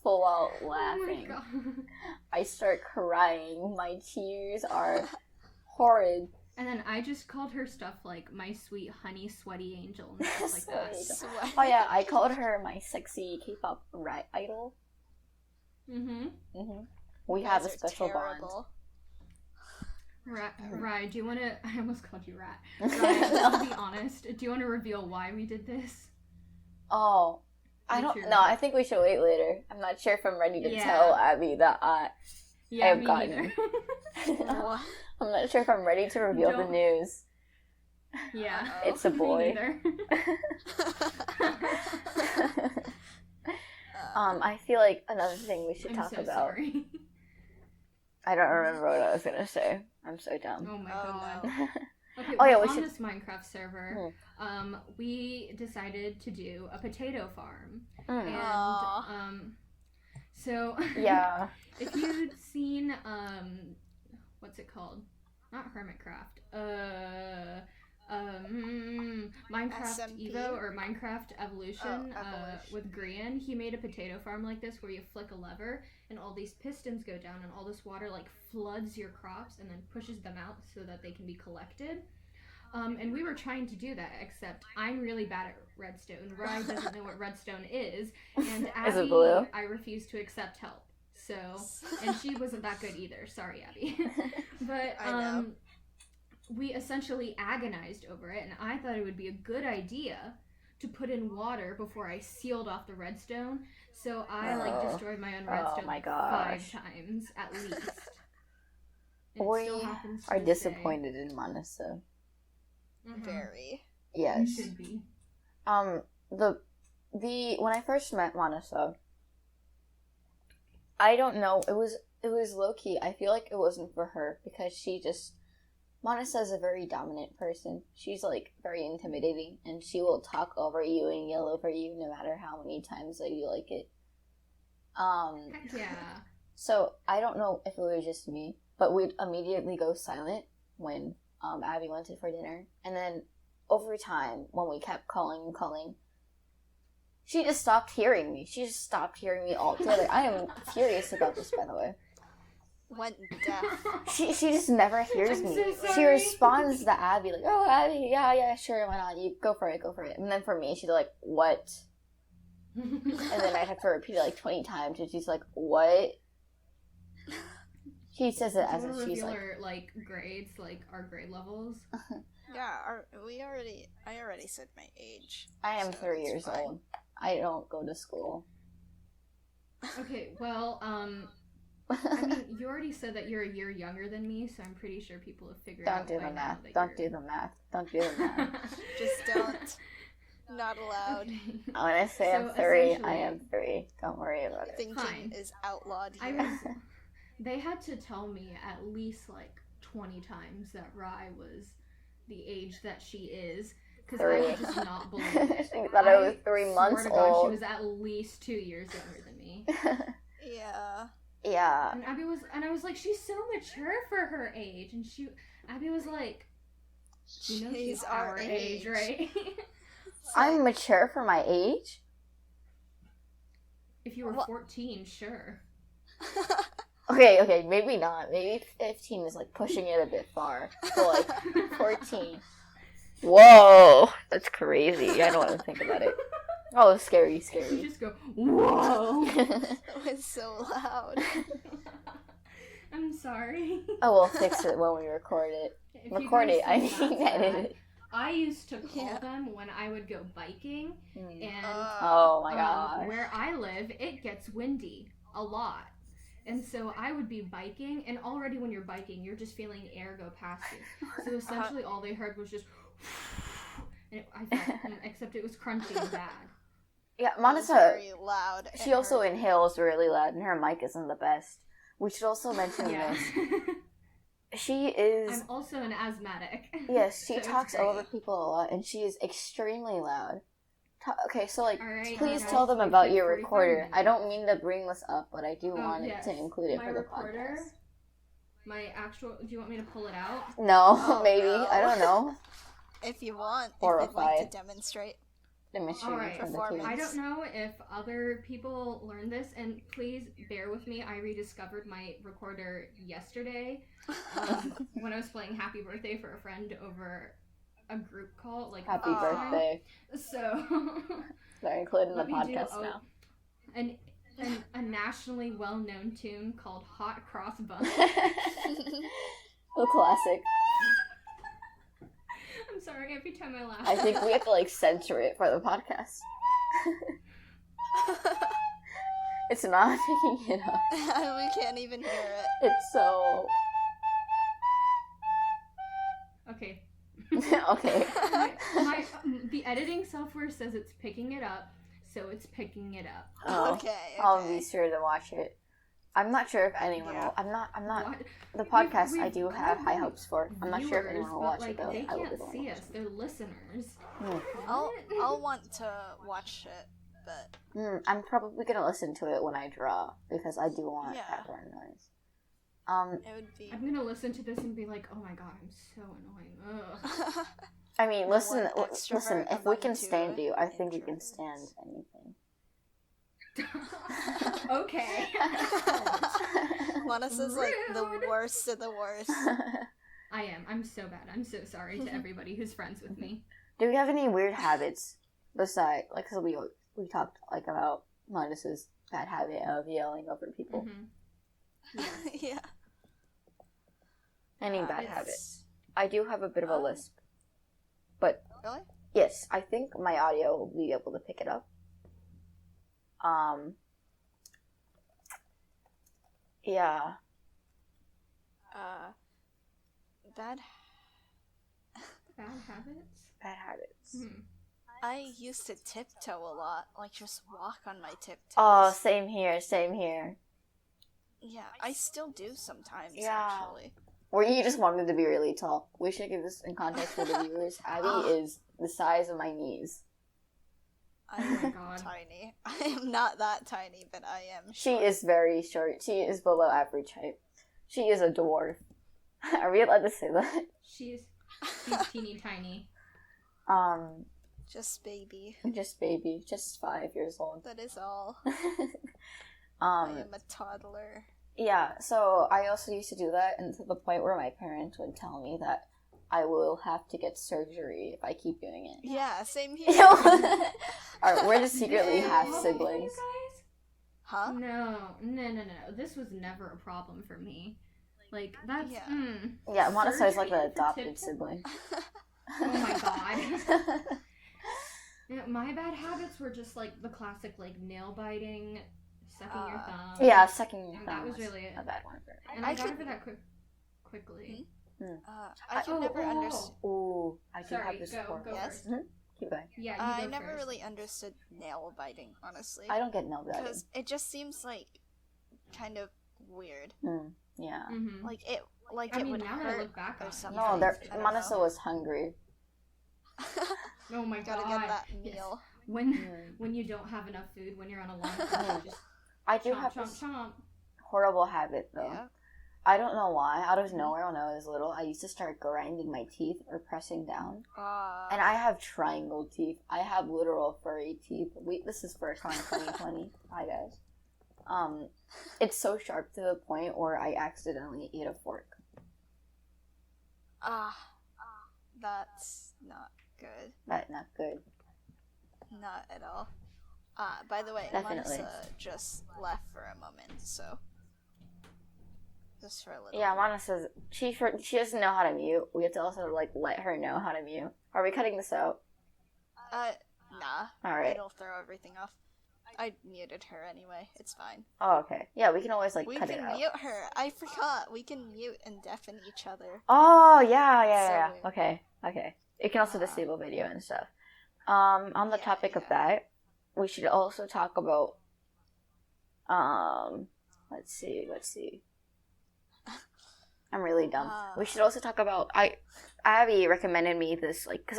A: full out laughing.
B: Oh my God.
A: I start crying. My tears are horrid.
B: And then I just called her stuff like my sweet honey sweaty angel and stuff like that.
C: Sweat.
A: Oh yeah, I called her my sexy K-pop rat idol.
B: Mm-hmm.
A: Mm-hmm. We
C: You
A: have
C: guys
A: a
C: are
A: special bond.
C: terrible.
B: Rai, do you want to... I almost called you Rat. Rai, to be honest, do you want to reveal why we did this?
A: Oh, I don't know. I think we should wait later. I'm not sure if I'm ready to tell Abby that I have gotten.
C: What?
A: I'm not sure if I'm ready to reveal the news.
B: Yeah.
A: It's a boy.
B: Me neither.
A: I feel like another thing we should talk
B: so
A: about.
B: Sorry.
A: I don't remember what I was gonna say. I'm so dumb.
B: Oh my
C: Oh,
B: god.
C: no.
B: Okay,
A: Oh, yeah,
B: well,
A: we
B: on
A: should-
B: this Minecraft server, we decided to do a potato farm.
A: Mm.
B: And,
C: Aw.
B: so...
A: Yeah.
B: If you'd seen, what's it called? Not Hermitcraft. Minecraft
C: SMP?
B: Evo or Minecraft Evolution,
C: Evolution.
B: with Grian. He made a potato farm like this where you flick a lever and all these pistons go down and all this water like floods your crops and then pushes them out so that they can be collected. And we were trying to do that, except I'm really bad at redstone. Rai doesn't know what redstone is, and
A: Is it
B: Abby,
A: blue?
B: I refuse to accept help. So, and she wasn't that good either. Sorry, Abby. But
C: I know.
B: we essentially agonized over it, and I thought it would be a good idea to put in water before I sealed off the redstone. So I destroyed my own redstone
A: my
B: 5
A: gosh.
B: times at least. And it
A: We
B: still happens to
A: are
B: this day.
A: disappointed in Manasa.
B: Mhm.
C: Very.
B: You
A: Yes.
B: should be.
A: The when I first met Manasa, I don't know, it was low key. I feel like it wasn't for her because Manasa is a very dominant person. She's like very intimidating and she will talk over you and yell over you no matter how many times that you like it.
B: Heck yeah.
A: So I don't know if it was just me, but we'd immediately go silent when Abby went for dinner. And then over time, when we kept calling, she just stopped hearing me. She just stopped hearing me altogether. I am furious about this, by the way.
C: Went deaf.
A: She just never hears
B: I'm
A: me.
B: so
A: She
B: sorry.
A: responds to Abby like, "Oh, Abby, yeah, sure, why not? You go for it." And then for me, she's like, "What?" And then I have to repeat it like 20 times, and she's like, "What?" She says it as
B: Do you
A: if
B: wanna
A: she's
B: reveal
A: like,
B: our grades, like our grade levels?
C: Yeah, I already said my age.
A: I am
C: so
A: 3
C: it's
A: years
C: fine.
A: old. I don't go to school.
B: Okay, well, I mean, you already said that you're a year younger than me, so I'm pretty sure people have figured
A: Don't
B: out
A: do
B: by
A: the
B: now
A: math.
B: that
A: Don't
B: you're...
A: do the math. Don't do the math.
C: Just don't. Not allowed.
B: Okay.
A: When I say I'm
B: So,
A: 3, I
B: essentially-
A: am 3. Don't worry about it.
C: Thinking
B: Fine.
C: is outlawed
B: I
C: here.
B: was... They had to tell me at least, 20 times that Rai was the age that she is, because I would just not believe it.
A: She thought I was 3 months
B: swear to God,
A: old.
B: she was at least 2 years younger than me.
C: Yeah.
A: Yeah.
B: And I was like, she's so mature for her age. And Abby was like, you know she's our age, right?
A: I'm mature for my age?
B: If you were
C: What?
B: 14, sure.
A: Okay, maybe not. Maybe 15 is pushing it a bit far. So 14. Whoa! That's crazy. I don't want to think about it. Oh, scary.
B: You just go, whoa!
C: That was so loud.
B: I'm sorry.
A: Oh, we'll fix it when we record it.
B: If you
A: Record
B: guys
A: it, I
B: think
A: mean
B: that's
A: edit
B: bad,
A: it.
B: I used to call them when I would go biking, and
A: Oh my gosh.
B: where I live, it gets windy a lot. And so I would be biking, and already when you're biking, you're just feeling air go past you. So essentially all they heard was just... And I felt, except it was crunchy and bad.
A: Yeah,
C: It was
A: Manasa,
C: very loud.
A: she also inhales really loud, and her mic isn't the best. We should also mention this. She is...
B: I'm also an asthmatic.
A: Yes, she
B: So it's
A: talks
B: great.
A: over people a lot, and she is extremely loud. Okay, so, like,
B: Alright,
A: please
B: guys,
A: tell them
B: we've
A: about
B: hit
A: your
B: 45
A: recorder.
B: minutes.
A: I don't mean to bring this up, but I do want
B: yes.
A: it to include it
B: My
A: for the
B: recorder,
A: podcast.
B: my actual... Do you want me to pull it out?
A: No,
C: Oh,
A: maybe.
C: no.
A: I don't know.
C: If you want, if
A: Horrified.
C: you'd like to demonstrate.
B: Alright,
A: From the
C: performance.
B: I
A: kids.
B: don't know if other people learned this, and please bear with me. I rediscovered my recorder yesterday when I was playing Happy Birthday for a friend over a group call. Like
A: Happy
C: Aw.
A: birthday.
B: So
A: They're included in the
B: let me do
A: podcast now.
B: a nationally well-known tune called Hot Cross Buns.
A: A classic.
B: I'm sorry, every time I laugh.
A: I think we have to, like, censor it for the podcast. It's not picking it up.
C: We can't even hear it.
A: It's so...
B: Okay.
A: Okay.
B: The editing software says it's picking it up, so it's picking it up.
A: Oh,
C: Okay.
A: I'll be sure to watch it. I'm not sure if anyone
C: Yeah.
A: will. I'm not.
B: What?
A: The podcast
B: We've
A: I do
B: got
A: have high hopes for. I'm not sure if
B: viewers,
A: anyone will
B: but,
A: watch
B: like,
A: it though.
B: They
A: I will be
B: can't
A: the one
B: see
A: to
B: us.
A: watch
B: They're listeners.
A: it.
C: I'll want to watch it, but
A: I'm probably gonna listen to it when I draw because I do want
C: Yeah.
A: background noise.
C: it would be.
B: I'm gonna listen to this and be like, oh my god, I'm so annoying. Ugh.
A: I mean, listen.
C: One extrovert
A: Listen. If we
C: among
A: can
C: two
A: stand you, I think we can
C: introverts.
A: stand anything.
B: Okay.
C: Manasa's like the
B: Rude.
C: worst of the worst.
B: I am. I'm so bad. I'm so sorry to everybody who's friends with me.
A: Do we have any weird habits besides, like, so we talked like about Linus's bad habit of yelling over people.
B: Mhm.
C: Yeah.
A: Any bad
C: It's-
A: habits? I do have a bit of a
C: Um,
A: lisp, but
C: Really?
A: yes, I think my audio will be able to pick it up. Yeah.
C: Bad.
B: Bad habits?
A: Bad habits.
B: Hmm.
C: I used to tiptoe a lot, like just walk on my tiptoes.
A: Oh, same here, same here.
C: Yeah, I still do sometimes.
A: Yeah.
C: Actually.
A: Or you just wanted to be really tall. We should give this in context for the viewers. Abby is the size of my knees.
C: I
B: Oh my
C: am
B: god.
C: tiny. I am not that tiny, but I am.
A: She is very short. She is below average height. She is a dwarf. Are we allowed to say that?
B: She's teeny tiny.
C: Just baby.
A: Just baby, just 5 years old.
C: That is all. I am a toddler.
A: Yeah, so I also used to do that, and to the point where my parents would tell me that I will have to get surgery if I keep doing it.
C: Yeah, same here.
A: Alright, we're just secretly
B: No.
A: half
B: You
A: siblings.
B: guys?
C: Huh?
B: No. This was never a problem for me. Like, that's...
C: Yeah.
A: Yeah, Monasa is like
B: Surgery
A: an
B: for
A: adopted
B: tiptoe?
A: sibling.
B: Oh my god. Yeah, my bad habits were just like the classic, like nail biting, sucking your thumb.
A: Yeah, sucking your
B: And that
A: thumb
B: was really it.
A: a bad one for me.
B: And
C: I
B: I got
C: could-
B: over that quickly.
C: I could never understand.
A: Ooh, I do
B: Sorry,
A: have this
B: go
A: horrible-
C: Yes?
B: first.
A: Keep going.
B: Yeah, you
C: I
B: go
C: never
B: first.
C: really understood nail biting, honestly,
A: I don't get nail biting.
C: because it just seems like kind of weird.
A: Yeah.
B: Mm-hmm.
C: Like it
B: I mean,
C: would
B: now that I
C: hurt
B: look back on
C: or
B: it,
C: something.
A: No,
C: I don't
A: Manasa
C: know.
A: was hungry.
B: Oh my god.
C: Gotta get that
B: Yes.
C: meal.
B: When you don't have enough food, when you're on a long trip, you just
A: I do
B: chomp,
A: have
B: chomp,
A: this
B: chomp.
A: horrible habit though.
C: Yeah.
A: I don't know why. Out of nowhere, when I was little, I used to start grinding my teeth or pressing down. And I have triangle teeth. I have literal furry teeth. This is first time 2020. Hi guys. It's so sharp to the point where I accidentally ate a fork.
C: That's not good.
A: That's not good.
C: Not at all. By the way,
A: Definitely.
C: Manasa just left for a moment, so Just for a little
A: Yeah,
C: bit.
A: Mana says she doesn't know how to mute. We have to also like let her know how to mute. Are we cutting this out?
C: Nah.
A: Alright.
C: It'll throw everything off. I muted her anyway. It's fine.
A: Oh, okay. Yeah, we can always like
C: We
A: cut it
C: can
A: out.
C: mute her. I forgot. We can mute and deafen each other.
A: Oh, yeah.
C: So
A: Okay. It can also disable video and stuff. On the topic of that, we should also talk about let's see. I'm really dumb. We should also talk about Abby recommended me this, like, because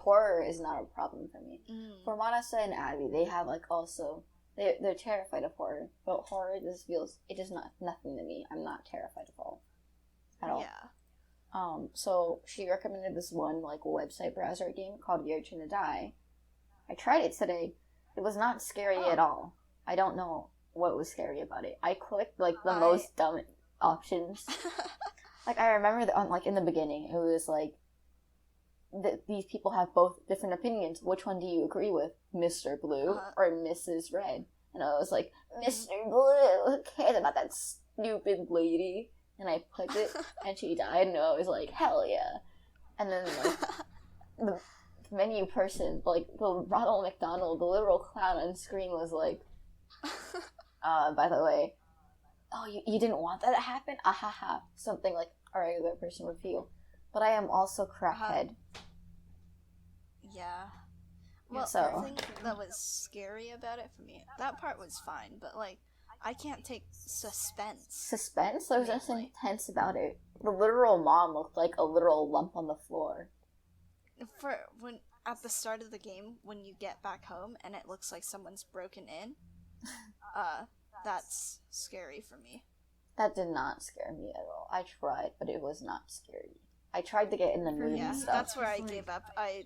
A: horror is not a problem for me. For Manasa and Abby, they have like also they're terrified of horror, but horror it is not nothing to me. I'm not terrified of all at all.
C: Yeah.
A: So she recommended this one like website browser game called You're Gonna Die. I tried it today. It was not scary at all. I don't know what was scary about it. I clicked like the most dumb options. Like I remember like in the beginning, it was like these people have both different opinions. Which one do you agree with, Mr. Blue or Mrs. Red? And I was like, Mr. Blue. Who cares about that stupid lady? And I clicked it, and she died, and I was like, hell yeah. And then like the menu person, like the Ronald McDonald, the literal clown on screen was like, by the way, oh, you didn't want that to happen? Ahaha. Something like a regular person would feel. But I am also crackhead.
C: Yeah. Well,
A: So
C: the thing that was scary about it for me, that part was fine, but like, I can't take suspense.
A: Suspense? There was nothing tense about it. The literal mom looked like a literal lump on the floor.
C: For when at the start of the game, when you get back home and it looks like someone's broken in, that's scary for me.
A: That did not scare me at all. I tried, but it was not scary. I tried to get in the mood and stuff.
C: That's where I gave up. I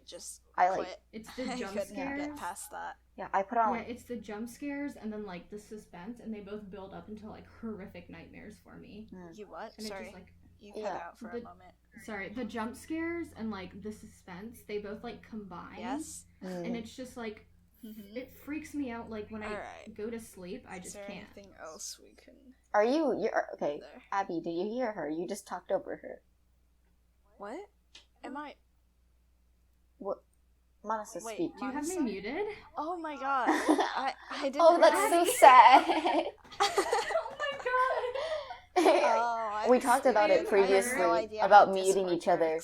C: quit.
B: It's the jump
C: I couldn't
B: scares.
C: get past that.
A: Yeah, I put on.
B: Yeah, it's the jump scares and then like the suspense, and they both build up into like horrific nightmares for me.
C: You what?
B: And
C: Sorry,
B: just, like,
C: you cut out for a moment.
B: Sorry, the jump scares and like the suspense, they both like combine.
C: Yes.
B: And it's just like it freaks me out. Like when I go to sleep, I just can't.
C: Anything else we can?
A: You're okay, there. Abby? Did you hear her? You just talked over her.
C: What? Am I?
A: What? Manasa, speak.
B: Do you have me muted?
C: Oh my god! I didn't.
A: Oh, that's so sad.
B: Oh my god!
A: We talked about it previously about muting each other,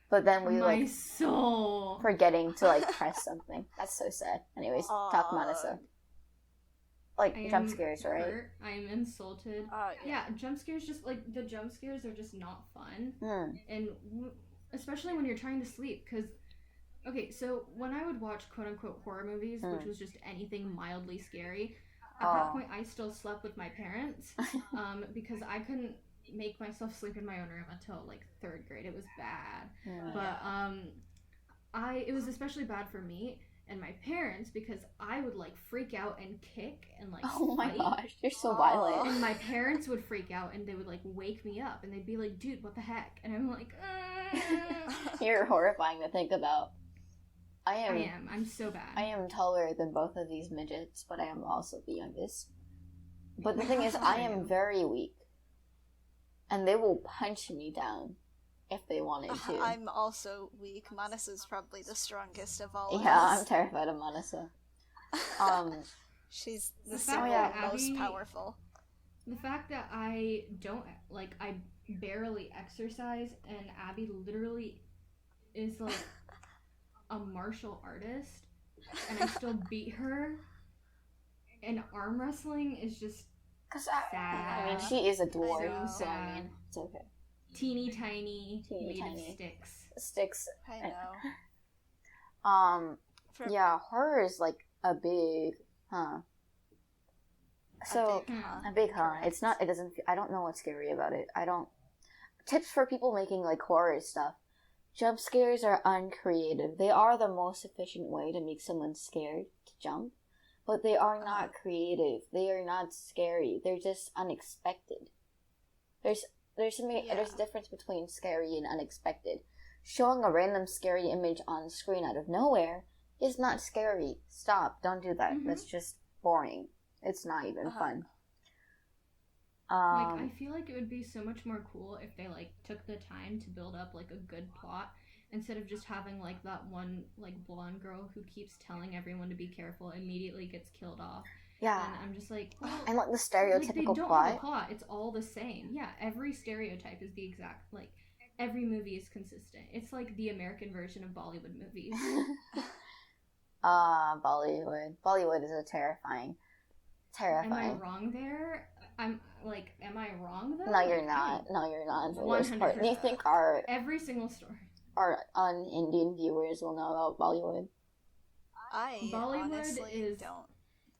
A: but then we like forgetting to like press something. That's so sad. Anyways, talk Manasa. Like jump scares, right?
B: I am insulted. Yeah, jump scares the jump scares are just not fun. And especially when you're trying to sleep, because okay, so when I would watch quote unquote horror movies, which was just anything mildly scary, at that point I still slept with my parents, because I couldn't make myself sleep in my own room until like 3rd grade. It was bad. But it was especially bad for me and my parents because I would like freak out and kick and like
A: oh my gosh, you're so violent.
B: And my parents would freak out and they would like wake me up and they'd be like, dude, what the heck? And I'm like,
A: You're horrifying to think about. I'm
B: so bad.
A: I am taller than both of these midgets, but I am also the youngest. But the thing is, I am very weak. And they will punch me down if they wanted to.
C: I'm also weak. Manasa's probably the strongest of all of us.
A: Yeah, I'm terrified of Manasa.
C: She's the single most powerful.
B: The fact that I barely exercise and Abby literally is like a martial artist and I still beat her, and arm wrestling is just sad.
A: I mean, she is a dwarf, so I mean, it's okay.
B: Teeny tiny sticks.
A: I know. Yeah, horror is like a big, So a big, It's not. It doesn't. I don't know what's scary about it. Tips for people making like horror stuff. Jump scares are uncreative. They are the most efficient way to make someone scared to jump, but they are not creative. They are not scary. They're just unexpected. There's a difference between scary and unexpected. Showing a random scary image on screen out of nowhere is not scary. Stop. Don't do that. That's just boring. It's not even fun.
B: Like, I feel like it would be so much more cool if they, like, took the time to build up, like, a good plot instead of just having, like, that one, like, blonde girl who keeps telling everyone to be careful, immediately gets killed off.
A: Yeah.
B: And I'm just like, well,
A: and like the stereotypical
B: like, they don't
A: plot.
B: have a plot. It's all the same. Yeah, every stereotype is the exact, like, every movie is consistent. It's like the American version of Bollywood movies.
A: Bollywood. Bollywood is a terrifying.
B: Am I wrong there? Am I wrong though?
A: No, you're not. No, you're not. It's the worst part.
B: 100%.
A: Do you think
B: every single story
A: our un-Indian viewers will know about Bollywood?
C: Bollywood honestly don't.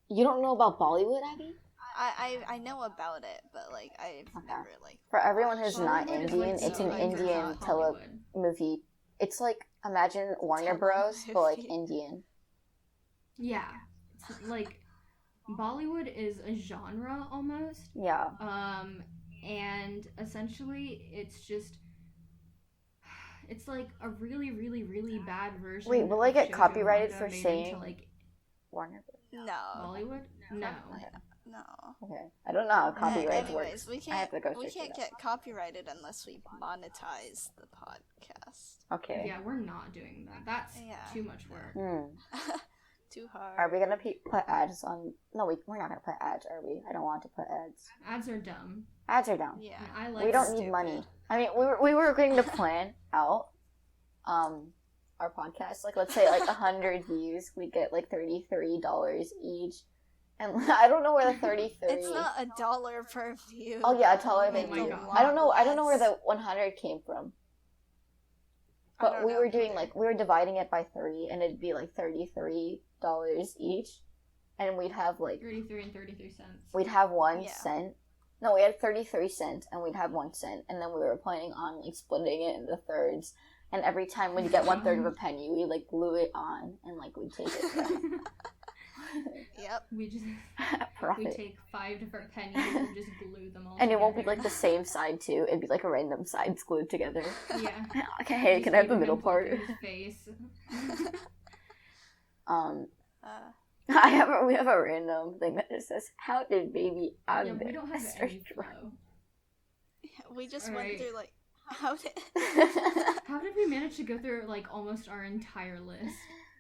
A: You don't know about Bollywood, Abby?
C: I know about it, but like I've never like.
A: For everyone who's
B: Bollywood
A: not
B: is,
A: Indian,
B: like,
A: it's
B: so
A: an
B: like
A: Indian
B: Hollywood.
A: movie. It's like imagine Warner Bros, but like Indian.
B: Yeah, it's like Bollywood is a genre almost.
A: Yeah.
B: And essentially it's like a really, really, really bad version.
A: Wait, will I get
B: of
A: copyrighted
B: Shoujo
A: for
B: manga
A: saying
B: into, like,
A: Warner Bros?
C: No.
B: Bollywood? No.
C: No.
A: Okay, I don't know how copyright
C: Anyways,
A: works.
C: we
A: I have to go
C: we
A: search
C: can't
A: it
C: get copyrighted unless we monetize the podcast.
A: up. Okay.
B: Yeah, we're not doing that. That's too much work.
C: Too hard.
A: Are we gonna put ads on? No, we're not gonna put ads, are we? I don't want to put ads.
B: Ads are dumb.
A: Ads are down.
C: Yeah.
B: I like
A: We don't
C: stupid.
A: need money. I mean, we were going to plan out our podcast. Like, let's say like 100 views, we get like $33 each. And I don't know where the 33.
C: It's not $1 per view.
A: Oh yeah, $1
B: Oh
A: they
B: my
A: do.
B: God.
A: I don't know where the 100 came from. But we were doing
C: either.
A: like we were dividing it by 3, and it'd be like $33 each, and we'd have like
B: 33 and 33 cents.
A: we'd have 1 cent. No, we had 33 cents, and we'd have 1 cent, and then we were planning on like splitting it into thirds. And every time we'd get 1/3 of a penny, we like glue it on, and like we'd take it.
C: Yep.
B: We just
A: Profit.
B: we take 5 different pennies and just glue them all.
A: And it won't be
B: together.
A: like the same side too. It'd be like a random sides glued together.
B: Yeah.
A: Okay, hey, can I have the middle part?
B: His face.
A: We have a random thing that just says, "How did baby
B: Yeah, we don't have any flow.
C: We just
B: All
C: went
B: right.
C: through like how did
B: How did we manage to go through like almost our entire list?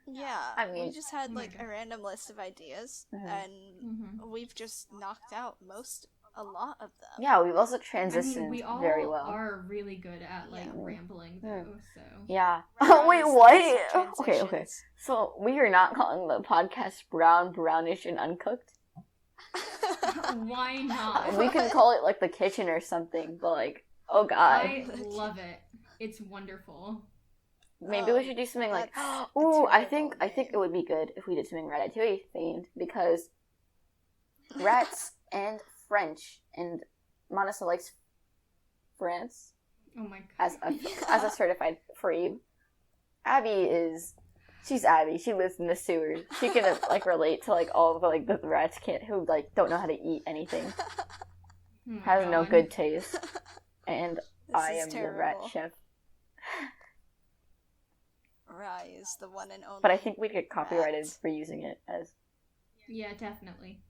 C: Yeah,
A: I mean-
C: we just had like a random list of ideas, and we've just knocked out a lot of them.
A: Yeah, we've also
B: I
A: transitioned
B: mean, we all
A: very well.
B: are really good at like rambling though, so.
A: Yeah.
C: Right,
A: Wait,
C: nice
A: what? Okay.
C: transitions.
A: So we are not calling the podcast Brownish, and Uncooked.
B: Why not?
A: We can call it like the kitchen or something, but like, oh god.
B: I love it. It's wonderful.
A: Maybe we should do something like,
C: that's a
A: ooh, I
C: terrible
A: think it would be good if we did something Ratatouille themed, because rats and French, and Manasa likes France
B: Oh my god.
A: as a certified free. She's Abby. She lives in the sewers. She can like relate to like all of like the rats who like don't know how to eat anything,
B: Oh my
A: has no
B: God.
A: good taste, and
C: This
A: I
C: is
A: am the rat
C: terrible.
A: chef.
C: Rai is the one and only.
A: But I think we'd get copyrighted
C: rat.
A: for using it as.
B: Yeah, definitely.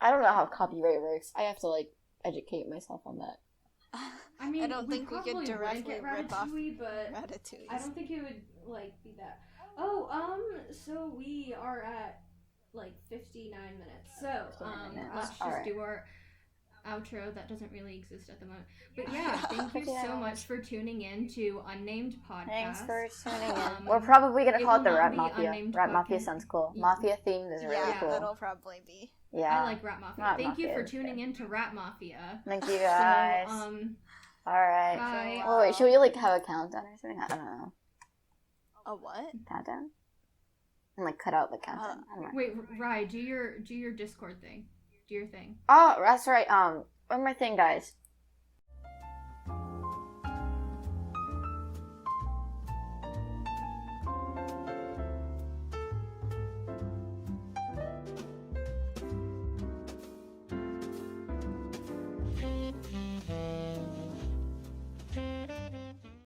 A: I don't know how copyright works. I have to like educate myself on that.
B: I mean,
C: I don't think we
B: probably
C: could
B: would
C: directly
B: get
C: rip off
B: Ratatouille, but
C: Ratatouille.
B: I don't think it would like be that. Oh, so we are at like 59 minutes. So,
A: 59 minutes.
B: let's just
A: Alright.
B: do our outro. That doesn't really exist at the moment. But yeah, thank you so much for tuning in to Unnamed Podcast.
A: Thanks for tuning in.
B: Um,
A: We're probably gonna
B: it
A: call it
B: will
A: the
B: not
A: Rat
B: be
A: Mafia.
B: Unnamed
A: Rat Mafia
B: Podcast.
A: sounds cool.
B: Yeah.
A: Mafia themed is really
C: Yeah,
A: cool.
C: that'll probably be.
A: Yeah.
B: I like Rat Mafia.
A: Rat
B: Thank you
A: Mafia
B: for
A: is
B: tuning
A: good.
B: in to Rat Mafia.
A: Thank you guys.
B: So,
A: Alright.
B: bye.
A: Oh wait, should we like have a countdown or something? I don't know.
C: A what?
A: Countdown? And like cut out the countdown. I don't know.
B: Wait, Rai, do your Discord thing. Do your thing.
A: Oh, that's right. One more thing, guys.